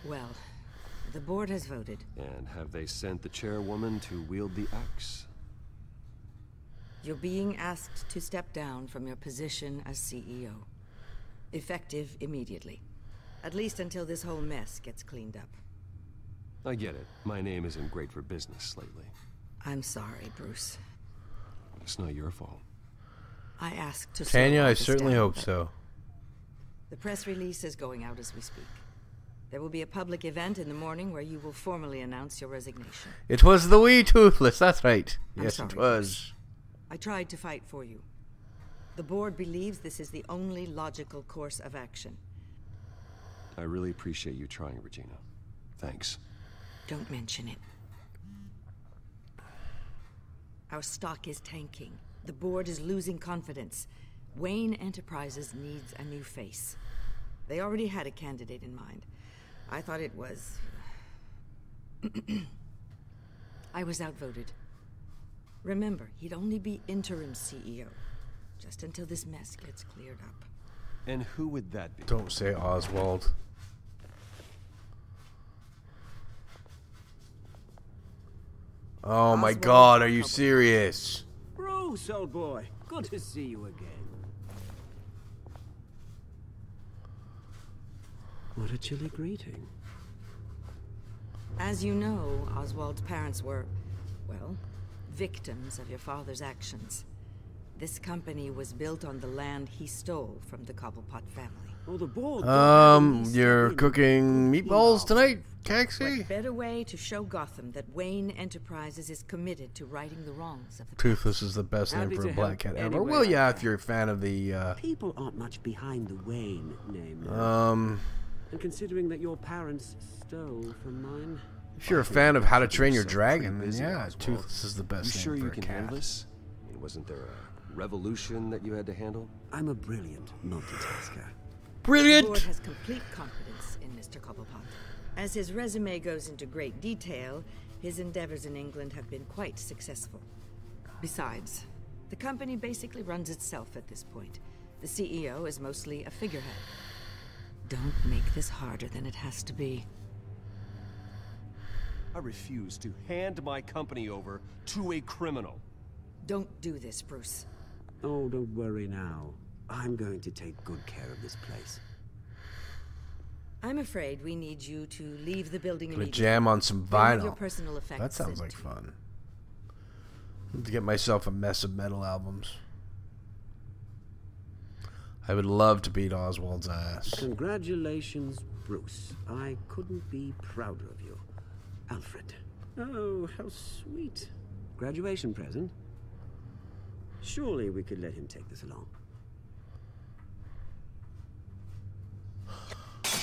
Well, the board has voted. And have they sent the chairwoman to wield the axe? You're being asked to step down from your position as CEO. Effective immediately. At least until this whole mess gets cleaned up. I get it. My name isn't great for business lately. I'm sorry, Bruce. It's not your fault. I asked to Tanya, I certainly hope so. The press release is going out as we speak. There will be a public event in the morning where you will formally announce your resignation. It was the wee Toothless, that's right. Yes, sorry, it was. I tried to fight for you. The board believes this is the only logical course of action. I really appreciate you trying, Regina. Thanks. Don't mention it. Our stock is tanking. The board is losing confidence. Wayne Enterprises needs a new face. They already had a candidate in mind. I thought it was... I was outvoted. Remember, he'd only be interim CEO. Just until this mess gets cleared up. And who would that be? Don't say Oswald. Oh my God, are you serious? Bruce, old boy. Good to see you again. What a chilly greeting. As you know, Oswald's parents were, well, victims of your father's actions. This company was built on the land he stole from the Cobblepot family. Oh, the board. You're cooking meatballs tonight, Caxie? What better way to show Gotham that Wayne Enterprises is committed to righting the wrongs of the Toothless is the best name for a black cat ever. Well, yeah, if you're a fan of the, People aren't much behind the Wayne name. And considering that your parents stole from mine... If you're a fan of How to Train Your Dragon, then yeah, Toothless is the best name sure for you a can cat. handle this? Wasn't there a revolution that you had to handle? I'm a brilliant multitasker. Brilliant! The board has complete confidence in Mr. Cobblepot. As his resume goes into great detail, his endeavors in England have been quite successful. Besides, the company basically runs itself at this point. The CEO is mostly a figurehead. Don't make this harder than it has to be. I refuse to hand my company over to a criminal. Don't do this, Bruce. Oh, don't worry now. I'm going to take good care of this place. I'm afraid we need you to leave the building Gonna immediately. jam on some Bring vinyl. your personal effects That sounds and- like fun. I have to get myself a mess of metal albums. I would love to beat Oswald's ass. Congratulations, Bruce. I couldn't be prouder of you. Alfred. Oh, how sweet. Graduation present. Surely we could let him take this along.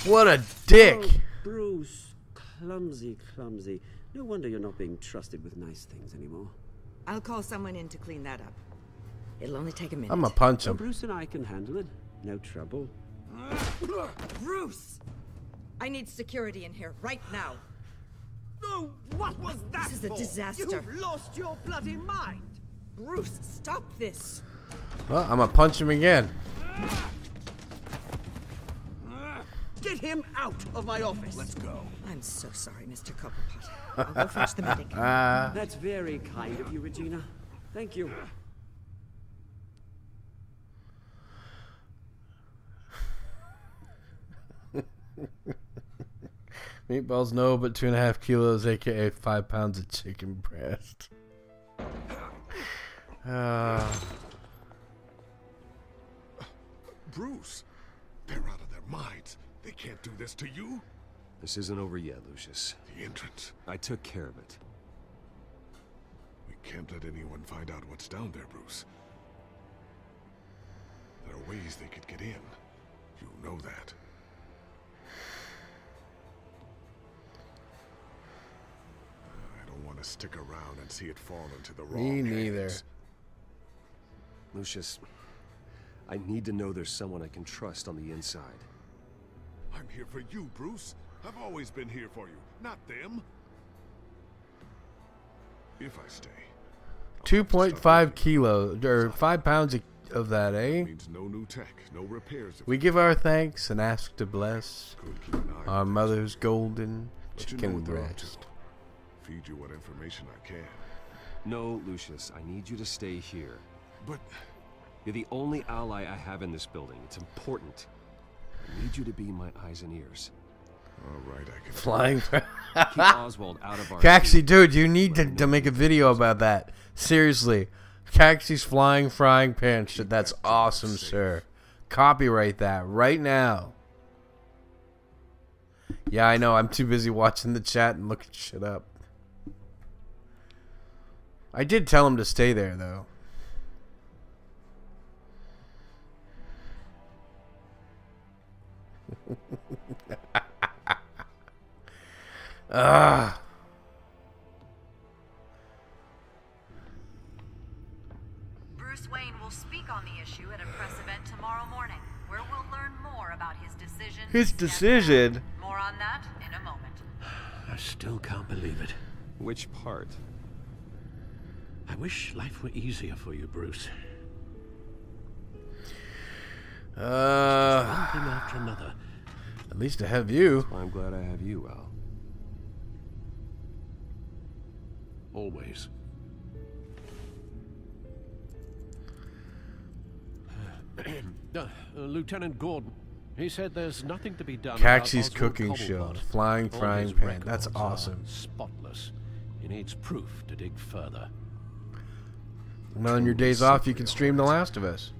What a dick! Oh, Bruce. Clumsy, clumsy. No wonder you're not being trusted with nice things anymore. I'll call someone in to clean that up. It'll only take a minute. I'm gonna punch Oh, him. Bruce and I can handle it. No trouble. Bruce! I need security in here right now. Oh, what was that This is a for? disaster. You've lost your bloody mind. Bruce, stop this. Well, I'm gonna punch him again. Get him out of my office. Let's go. I'm so sorry, Mr. Cobblepot. I'll go fetch the medic. That's very kind of you, Regina. Thank you. Meatballs no, but 2.5 kilos, aka 5 pounds of chicken breast. Bruce, they're out of their minds. They can't do this to you. This isn't over yet, Lucius. The entrance. I took care of it. We can't let anyone find out what's down there, Bruce. There are ways they could get in. You know that. I don't want to stick around and see it fall into the wrong Me neither. hands. Lucius, I need to know there's someone I can trust on the inside. I'm here for you, Bruce. I've always been here for you, not them. If I stay. 2.5 kilos, or 5 pounds of that, eh? Means no new tech, no repairs. We give our thanks and ask to bless our mother's golden chicken breast. Feed you what information I can. No, Lucius, I need you to stay here. But you're the only ally I have in this building. It's important. I need you to be my eyes and ears. All right, I can. Flying. Keep Oswald out of our. Caxi, dude, you need to make a video about that. Seriously, Caxi's flying frying pan shit. That's awesome, sir. Copyright that right now. Yeah, I know. I'm too busy watching the chat and looking shit up. I did tell him to stay there, though. Bruce Wayne will speak on the issue at a press event tomorrow morning, where we'll learn more about his decision. His decision? More on that in a moment. I still can't believe it. Which part? I wish life were easier for you, Bruce. One thing after another. At least I have you. That's why I'm glad I have you, Al. Always. Lieutenant Gordon, he said there's nothing to be done. Caxi's about cooking Oswald show, Cobblepot. flying All frying his pan. That's records are awesome. Spotless. He needs proof to dig further. Well, on your days off, you can stream The Last of Us.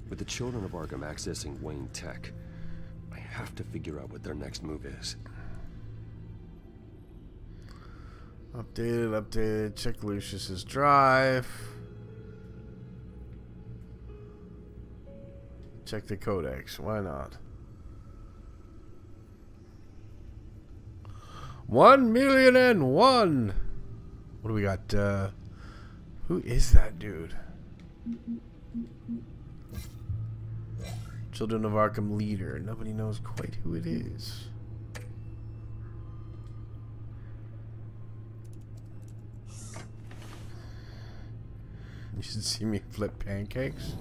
With the children of Arkham accessing Wayne Tech, I have to figure out what their next move is. Updated. Check Lucius's drive. Check the codex. Why not? 1,000,001. What do we got? Who is that dude? Children of Arkham leader. Nobody knows quite who it is. You should see me flip pancakes.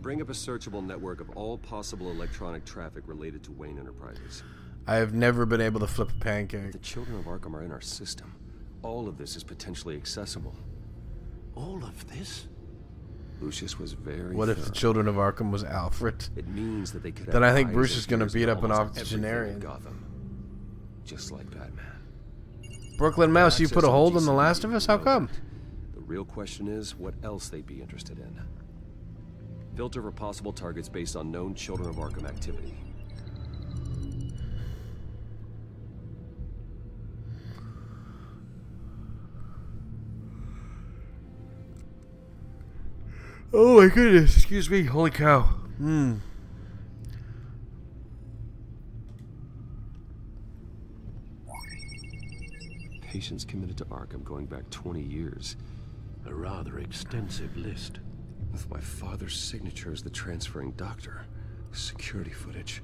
Bring up a searchable network of all possible electronic traffic related to Wayne Enterprises. I have never been able to flip a pancake. The children of Arkham are in our system. All of this is potentially accessible. All of this? Lucius was very What if the children of Arkham was Alfred? It means that they could Then have I think eyes Bruce and is going to ears beat for up an almost everything in octogenarian. Gotham. Just like Batman. Brooklyn Mouse, you put a Access hold on GCPD, The Last of Us? How come? The real question is what else they'd be interested in. Filter for possible targets based on known children of Arkham activity. Oh my goodness, excuse me, holy cow. Patients committed to Arkham going back 20 years. A rather extensive list. With my father's signature as the transferring doctor. Security footage.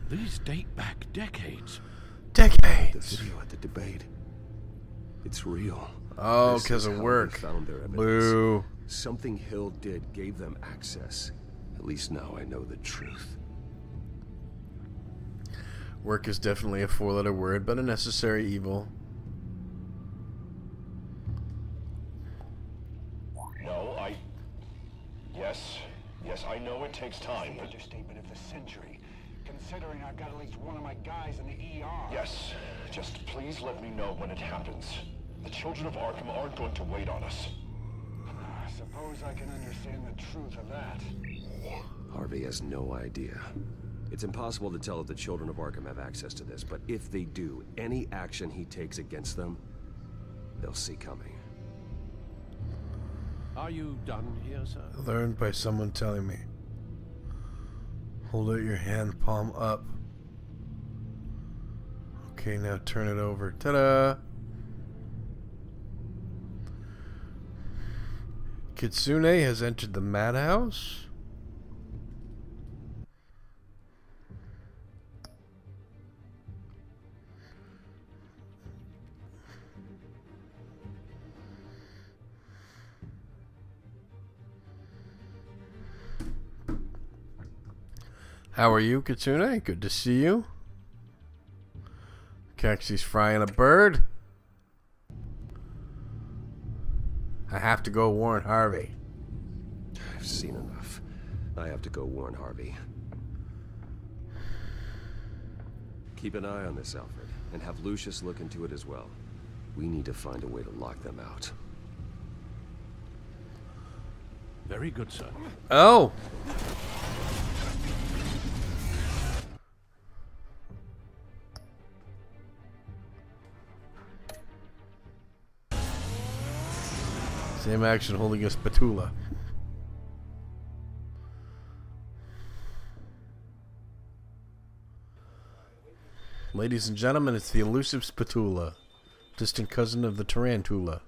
These date back decades. Decades! The video at the debate. It's real. Oh, This because is of how work. they found their evidence. Boo. Something Hill did gave them access. At least now I know the truth. Work is definitely a four-letter word, but a necessary evil. No, Yes, I know it takes time, The but... understatement of the century, considering I've got at least one of my guys in the ER. Yes, just please let me know when it happens. The children of Arkham aren't going to wait on us. I suppose I can understand the truth of that. Harvey has no idea. It's impossible to tell if the children of Arkham have access to this, but if they do, any action he takes against them, they'll see coming. Are you done here, sir? Learned by someone telling me. Hold out your hand palm up. Okay, now turn it over. Ta-da! Kitsune has entered the Madhouse. How are you, Kitsune? Good to see you. Kexi's frying a bird. I have to go warn Harvey. I've seen enough. I have to go warn Harvey. Keep an eye on this, Alfred, and have Lucius look into it as well. We need to find a way to lock them out. Very good, sir. Oh! Same action holding a spatula. Ladies and gentlemen, it's the elusive spatula, distant cousin of the tarantula.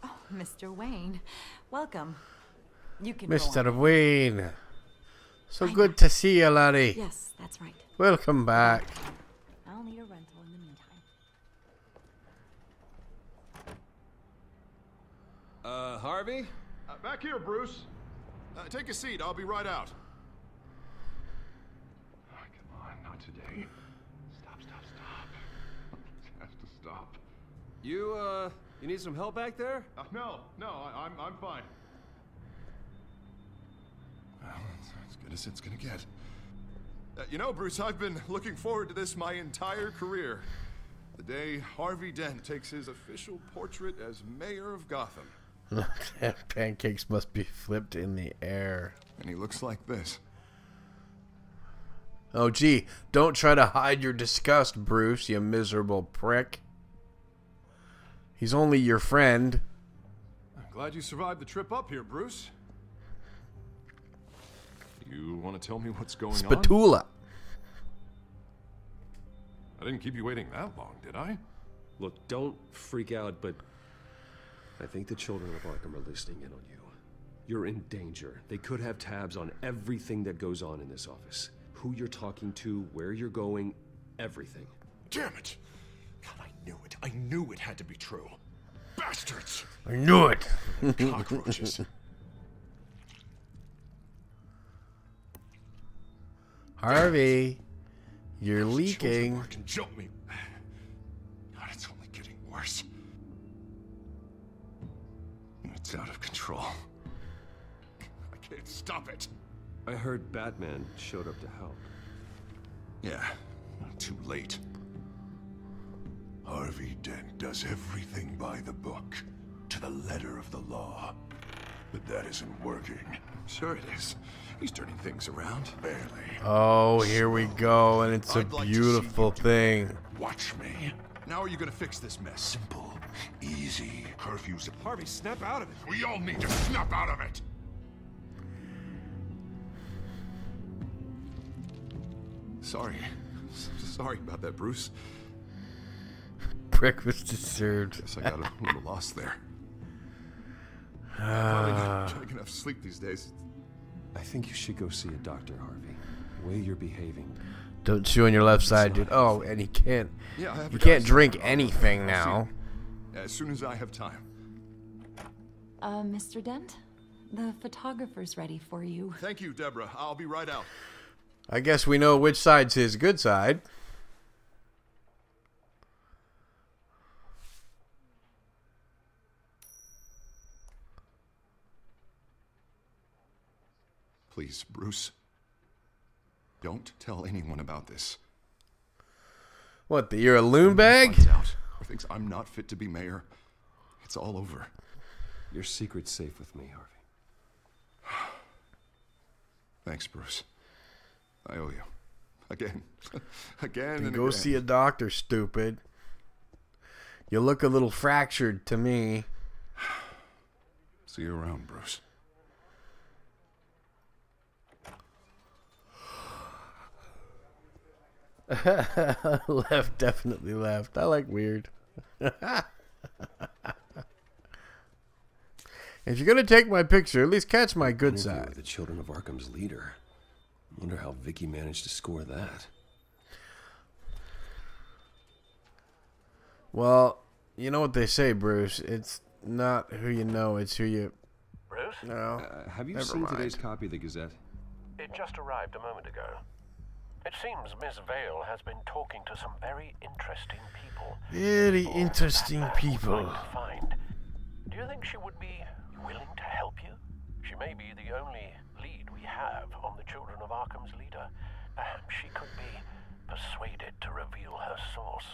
Oh, Mr. Wayne, welcome. You can Mr. Wayne. So good to see you, laddie. Yes, that's right. Welcome back. I'll need a rental in the meantime. Harvey? Back here, Bruce. Take a seat. I'll be right out. Oh, come on, not today. Stop. It has to stop. You need some help back there? No, I'm fine. Well, that's as good as it's gonna get. You know, Bruce, I've been looking forward to this my entire career. The day Harvey Dent takes his official portrait as mayor of Gotham. Pancakes must be flipped in the air. And he looks like this. Oh, gee, don't try to hide your disgust, Bruce, you miserable prick. He's only your friend. I'm glad you survived the trip up here, Bruce. You want to tell me what's going on? Spatula. I didn't keep you waiting that long, did I? Look, don't freak out, but I think the children of Arkham are listening in on you. You're in danger. They could have tabs on everything that goes on in this office. Who you're talking to, where you're going, everything. Damn it! God, I knew it. I knew it had to be true. Bastards! I knew it. Cockroaches. Harvey, you're leaking. Can jump me. God, it's only getting worse. It's out of control. I can't stop it. I heard Batman showed up to help. Yeah, too late. Harvey Dent does everything by the book, to the letter of the law. But that isn't working. Sure it is. He's turning things around. Barely. Oh, here we go, and it's a beautiful thing. Watch me. Now are you gonna fix this mess? Simple. Easy. Curfews. Harvey, snap out of it. We all need to snap out of it. Sorry. Sorry about that, Bruce. Breakfast is served. Guess I got a little lost there. Probably not getting enough sleep these days. I think you should go see a doctor, Harvey. The way you're behaving. Don't chew on your left side, dude. Oh, and he can't. Yeah, you can't drink anything now. As soon as I have time. Mr. Dent, the photographer's ready for you. Thank you, Deborah. I'll be right out. I guess we know which side's his good side. Please, Bruce. Don't tell anyone about this. What, that you're a loon bag? Out, or thinks I'm not fit to be mayor. It's all over. Your secret's safe with me, Harvey. Thanks, Bruce. I owe you. Again. Again and go again. see a doctor, stupid. You look a little fractured to me. See you around, Bruce. Left, definitely left. I like weird. If you're gonna take my picture, at least catch my good side. The Children of Arkham's leader. Wonder how Vicky managed to score that. Well, you know what they say, Bruce. It's not who you know, it's who you... Bruce? No. Have you Never seen mind. today's copy of the Gazette? It just arrived a moment ago. It seems Miss Vale has been talking to some very interesting people. Very interesting Batman people. was trying to find. Do you think she would be willing to help you? She may be the only lead we have on the Children of Arkham's leader. Perhaps she could be persuaded to reveal her source.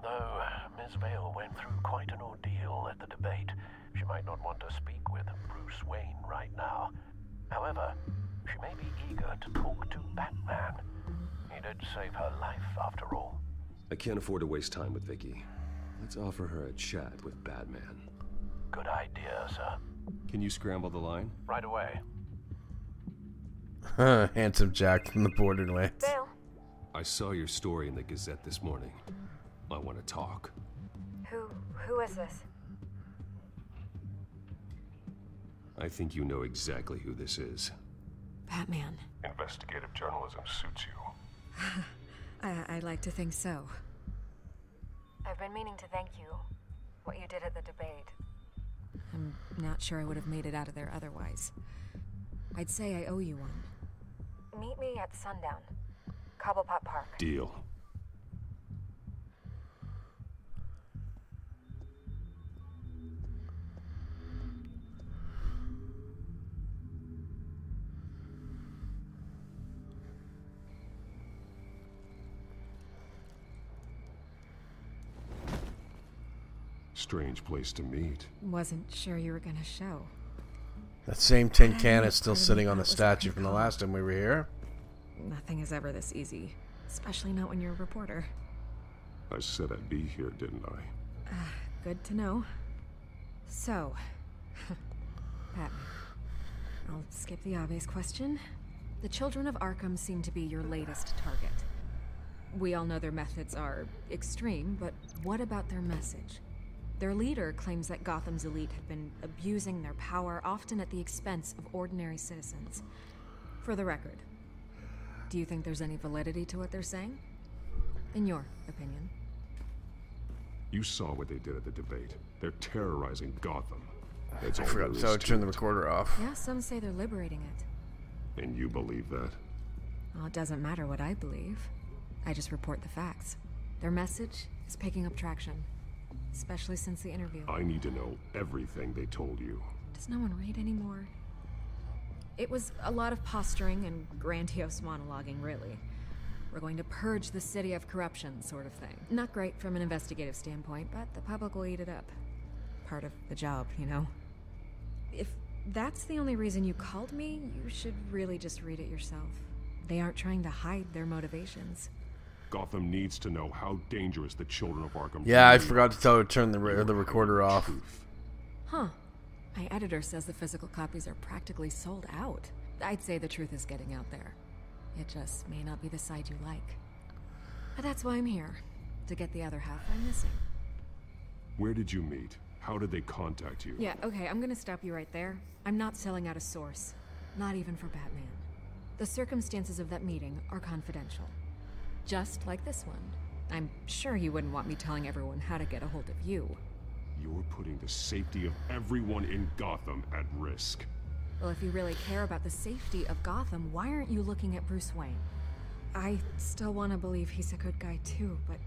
Though Ms. Vale went through quite an ordeal at the debate, she might not want to speak with Bruce Wayne right now. However, she may be eager to talk to Batman. He did save her life, after all. I can't afford to waste time with Vicky. Let's offer her a chat with Batman. Good idea, sir. Can you scramble the line? Right away. Handsome Jack from the Borderlands. Vale. I saw your story in the Gazette this morning. I want to talk. Who is this? I think you know exactly who this is. Batman. Investigative journalism suits you. I like to think so. I've been meaning to thank you. What you did at the debate. I'm not sure I would have made it out of there otherwise. I'd say I owe you one. Meet me at sundown. Cobblepot Park. Deal. Strange place to meet. Wasn't sure you were gonna show. That same tin can is still sitting on the statue from the last time we were here. Nothing is ever this easy. Especially not when you're a reporter. I said I'd be here, didn't I? Good to know. So, Batman. I'll skip the obvious question. The Children of Arkham seem to be your latest target. We all know their methods are extreme, but what about their message? Their leader claims that Gotham's elite have been abusing their power, often at the expense of ordinary citizens. For the record, do you think there's any validity to what they're saying? In your opinion? You saw what they did at the debate. They're terrorizing Gotham. That's I all forgot there is to turn the it. recorder off. Yeah, some say they're liberating it. And you believe that? Well, it doesn't matter what I believe. I just report the facts. Their message is picking up traction. Especially since the interview. I need to know everything they told you. Does no one read anymore? It was a lot of posturing and grandiose monologuing, really. We're going to purge the city of corruption, sort of thing. Not great from an investigative standpoint, but the public will eat it up. Part of the job, you know? If that's the only reason you called me, you should really just read it yourself. They aren't trying to hide their motivations. Gotham needs to know how dangerous the Children of Arkham Yeah, I really forgot to tell her to turn the recorder off. Huh. My editor says the physical copies are practically sold out. I'd say the truth is getting out there. It just may not be the side you like. But that's why I'm here. To get the other half I'm missing. Where did you meet? How did they contact you? Yeah, okay, I'm gonna stop you right there. I'm not selling out a source. Not even for Batman. The circumstances of that meeting are confidential. Just like this one. I'm sure you wouldn't want me telling everyone how to get a hold of you. You're putting the safety of everyone in Gotham at risk. Well, if you really care about the safety of Gotham, why aren't you looking at Bruce Wayne? I still want to believe he's a good guy too, but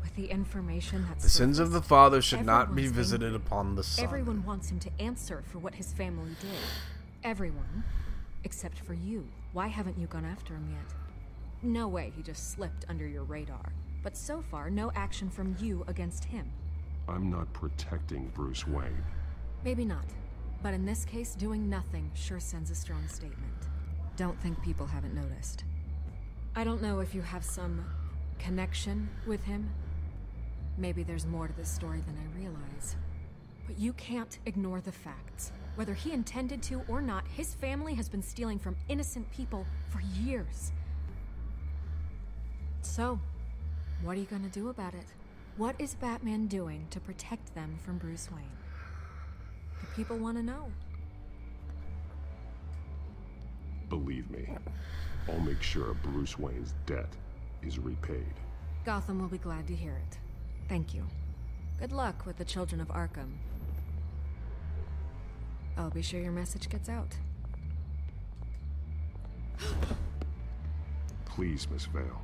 with the information that's The sins of the father should not be everyone's visited angry. upon the son. Everyone wants him to answer for what his family did. Everyone. Except for you. Why haven't you gone after him yet? No way he just slipped under your radar. But so far, no action from you against him. I'm not protecting Bruce Wayne. Maybe not. But in this case, doing nothing sure sends a strong statement. Don't think people haven't noticed. I don't know if you have some connection with him. Maybe there's more to this story than I realize. But you can't ignore the facts. Whether he intended to or not, his family has been stealing from innocent people for years. So, what are you gonna do about it? What is Batman doing to protect them from Bruce Wayne? The people want to know. Believe me, I'll make sure Bruce Wayne's debt is repaid. Gotham will be glad to hear it. Thank you. Good luck with the children of Arkham. I'll be sure your message gets out. Please, Miss Vale,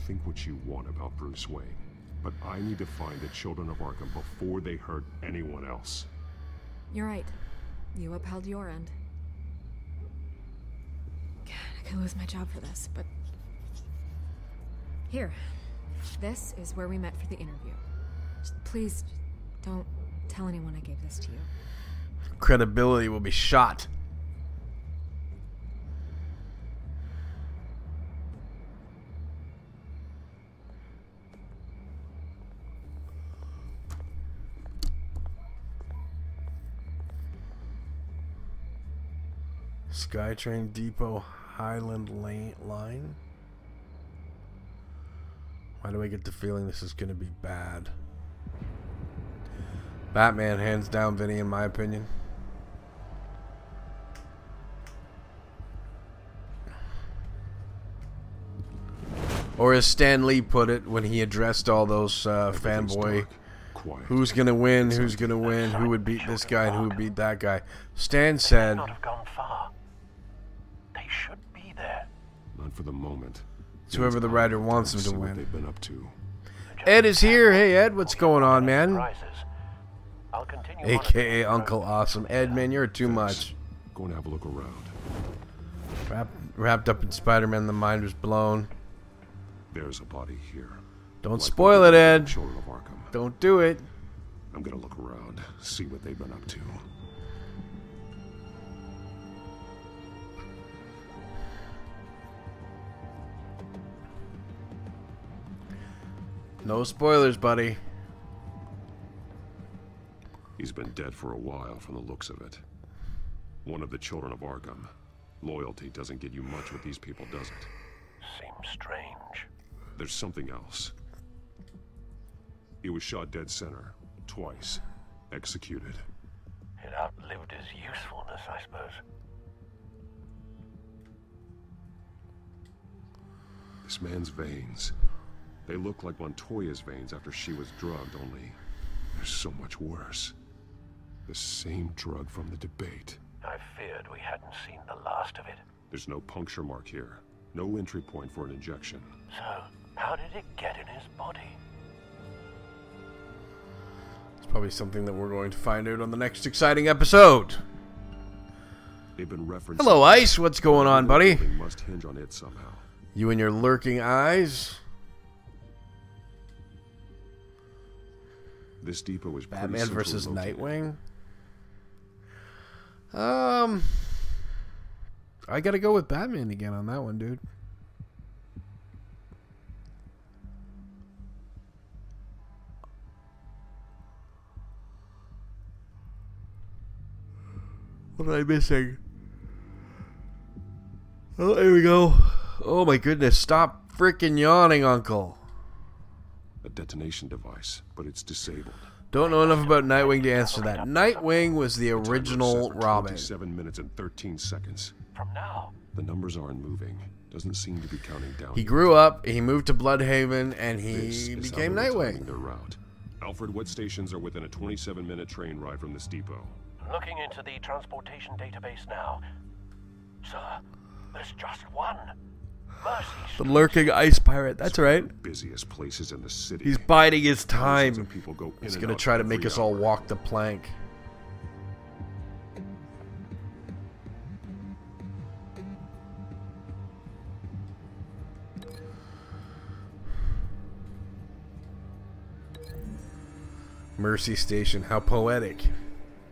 think what you want about Bruce Wayne. But I need to find the children of Arkham before they hurt anyone else. You're right. You upheld your end. God, I could lose my job for this, but... Here. This is where we met for the interview. Just please, don't tell anyone I gave this to you. Credibility will be shot. Skytrain Depot Highland Line. Why do I get the feeling this is going to be bad? Batman, hands down, Vinny, in my opinion. Or as Stan Lee put it when he addressed all those fanboy, who's going to win, who's going to win, who would beat this guy and who would beat that guy. Stan said... Not have gone far. They should be there. Not for the moment. It's whoever the writer wants them to win. They've been up to. Ed is here. Hey, Ed, what's going on, man? I'll continue AKA Uncle Awesome. Ed, man, you're too much. Going to have a look around. Wrapped up in Spider-Man, the mind was blown. There's a body here. Don't spoil it, Ed. Children of Arkham. Don't do it. I'm gonna look around, see what they've been up to. No spoilers, buddy. He's been dead for a while from the looks of it. One of the children of Arkham. Loyalty doesn't get you much with these people, does it? Seems strange. There's something else. He was shot dead center, twice, executed. It outlived his usefulness, I suppose. This man's veins, they look like Montoya's veins after she was drugged, only they're so much worse. The same drug from the debate. I feared we hadn't seen the last of it. There's no puncture mark here. No entry point for an injection. So, how did it get in his body? It's probably something that we're going to find out on the next exciting episode. They've been referencing. Hello, Ice. What's going on, buddy? Must hinge on it somehow. You and your lurking eyes. This depot was Batman versus Nightwing. I gotta go with Batman again on that one, dude. What am I missing? Oh, here we go. Oh my goodness, stop freaking yawning, Uncle. A detonation device, but it's disabled. Don't know enough about Nightwing to answer that. Nightwing was the original Robin. 7 minutes and 13 seconds. From now. The numbers aren't moving. Doesn't seem to be counting down. He grew up, he moved to Bloodhaven, and he became Nightwing. Their route. Alfred, what stations are within a 27-minute train ride from this depot? Looking into the transportation database now. Sir, there's just one. Mercy The lurking ice pirate, that's right. Busiest places in the city. He's biding his time. People go He's gonna try to make us all walk the plank. Mercy Station, how poetic.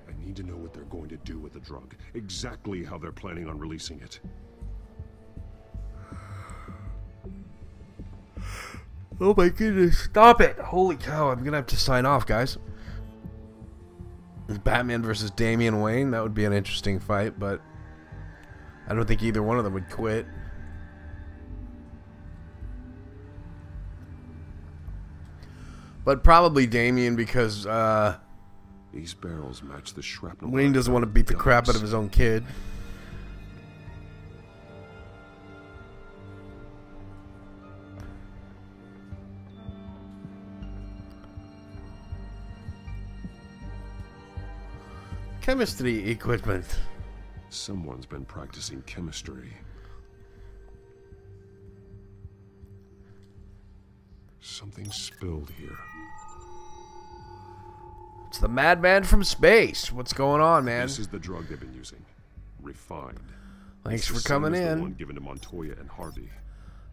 I need to know what they're going to do with the drug. Exactly how they're planning on releasing it. Oh my goodness, stop it! Holy cow, I'm gonna have to sign off, guys. Batman versus Damian Wayne, that would be an interesting fight, but I don't think either one of them would quit. But probably Damian because these barrels match the shrapnel. Wayne doesn't want to beat the crap out of his own kid. chemistry equipment. Someone's been practicing chemistry. Something spilled here. It's the madman from space. What's going on, man? This is the drug they've been using. Refined. Thanks for coming in. The one given to Montoya and Harvey.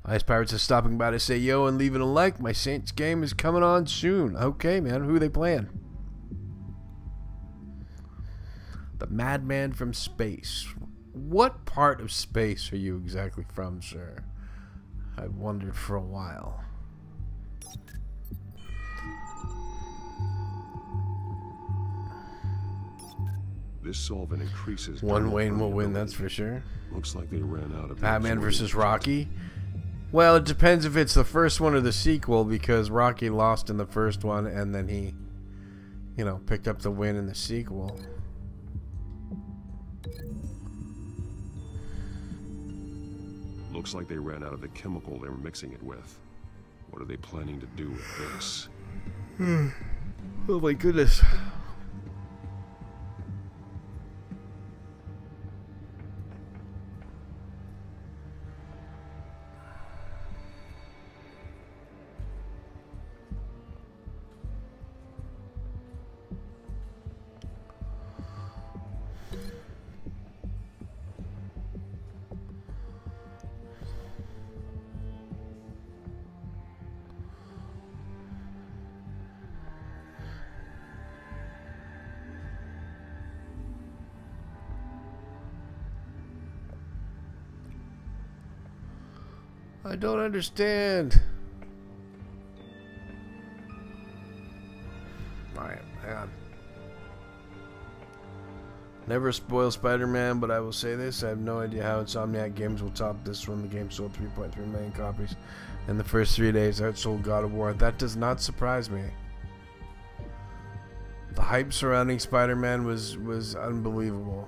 Ice Pirates is stopping by to say yo and leaving a like. My Saints game is coming on soon. Okay, man. Who are they playing? The madman from space. What part of space are you exactly from, sir? I've wondered for a while. This solvent increases. One Wayne will win, that's for sure. Looks like they ran out of Batman versus Rocky. Well, it depends if it's the first one or the sequel, because Rocky lost in the first one and then he, you know, picked up the win in the sequel. Looks like they ran out of the chemical they were mixing it with. What are they planning to do with this? Oh my goodness. I don't understand. Alright, hang on. Never spoil Spider-Man, but I will say this. I have no idea how Insomniac Games will top this when the game sold 3.3 million copies in the first 3 days. Outsold God of War. That does not surprise me. The hype surrounding Spider-Man was unbelievable.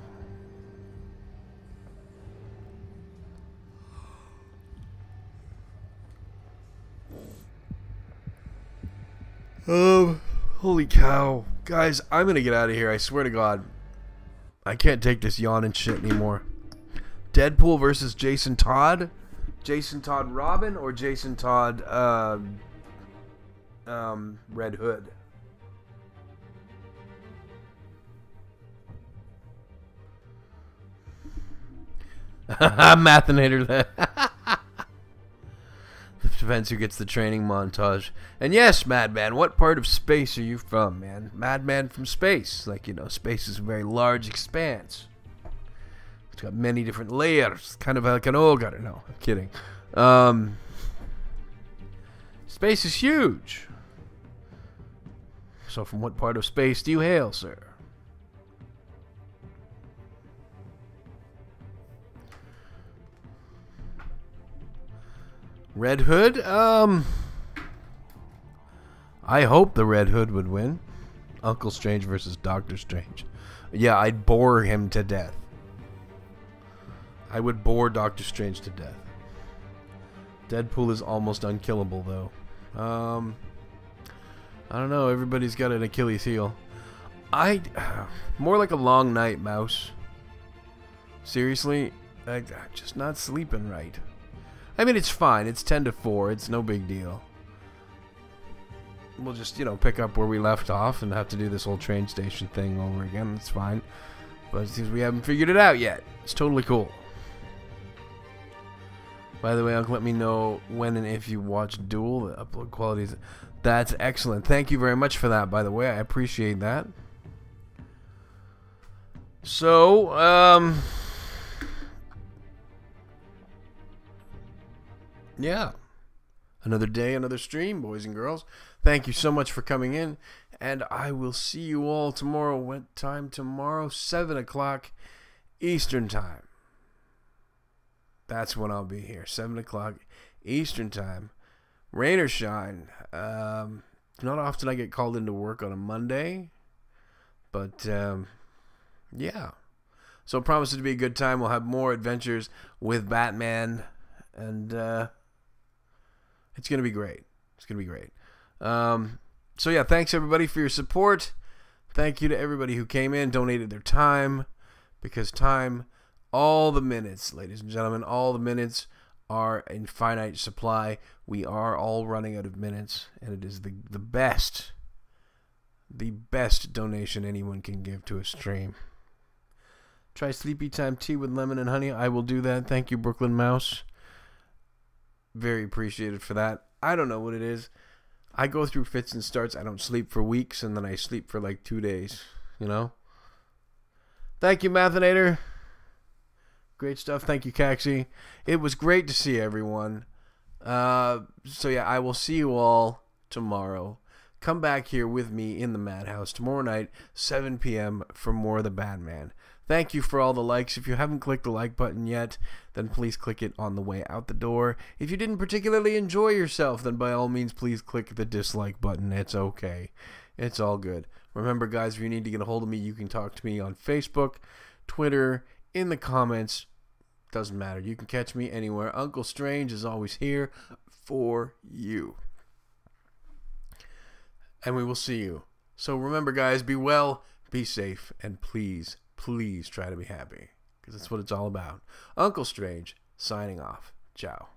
Holy cow. Guys, I'm gonna get out of here. I swear to God. I can't take this yawning shit anymore. Deadpool versus Jason Todd? Jason Todd Robin or Jason Todd Red Hood? Mathinator that. Depends who gets the training montage. And yes, Madman, what part of space are you from, man? Madman from space. Like, you know, space is a very large expanse. It's got many different layers. Kind of like an ogre. No, I'm kidding. Space is huge. So from what part of space do you hail, sir? Red Hood? I hope the Red Hood would win. Uncle Strange versus Doctor Strange. Yeah, I'd bore him to death. I would bore Doctor Strange to death. Deadpool is almost unkillable, though. I don't know. Everybody's got an Achilles heel. More like a long night, Mouse. Seriously? I'm just not sleeping right. I mean, it's fine. It's 10 to 4. It's no big deal. We'll just, you know, pick up where we left off and have to do this whole train station thing over again. It's fine. But it seems we haven't figured it out yet. It's totally cool. By the way, Uncle, let me know when and if you watch Duel. The upload quality is... That's excellent. Thank you very much for that, by the way. I appreciate that. So, yeah. Another day, another stream, boys and girls. Thank you so much for coming in. And I will see you all tomorrow. What time tomorrow? 7 o'clock Eastern Time. That's when I'll be here. 7 o'clock Eastern Time. Rain or shine. Not often I get called into work on a Monday. But, yeah. So it promises to be a good time. We'll have more adventures with Batman. And, it's going to be great. It's going to be great. So, yeah, thanks, everybody, for your support. Thank you to everybody who came in, donated their time, because time, all the minutes, ladies and gentlemen, all the minutes are in finite supply. We are all running out of minutes, and it is the best donation anyone can give to a stream. Try sleepy time tea with lemon and honey. I will do that. Thank you, Brooklyn Mouse. Very appreciated for that. I don't know what it is. I go through fits and starts. I don't sleep for weeks, and then I sleep for like 2 days, you know? Thank you, Mathinator. Great stuff. Thank you, Caxi. It was great to see everyone. So yeah, I will see you all tomorrow. Come back here with me in the Madhouse tomorrow night, 7 p.m. for more of the Batman. Thank you for all the likes. If you haven't clicked the like button yet, then please click it on the way out the door. If you didn't particularly enjoy yourself, then by all means, please click the dislike button. It's okay. It's all good. Remember, guys, if you need to get a hold of me, you can talk to me on Facebook, Twitter, in the comments. Doesn't matter. You can catch me anywhere. Uncle Strange is always here for you. And we will see you. So remember, guys, be well, be safe, and please try to be happy, because that's what it's all about. Uncle Strange, signing off. Ciao.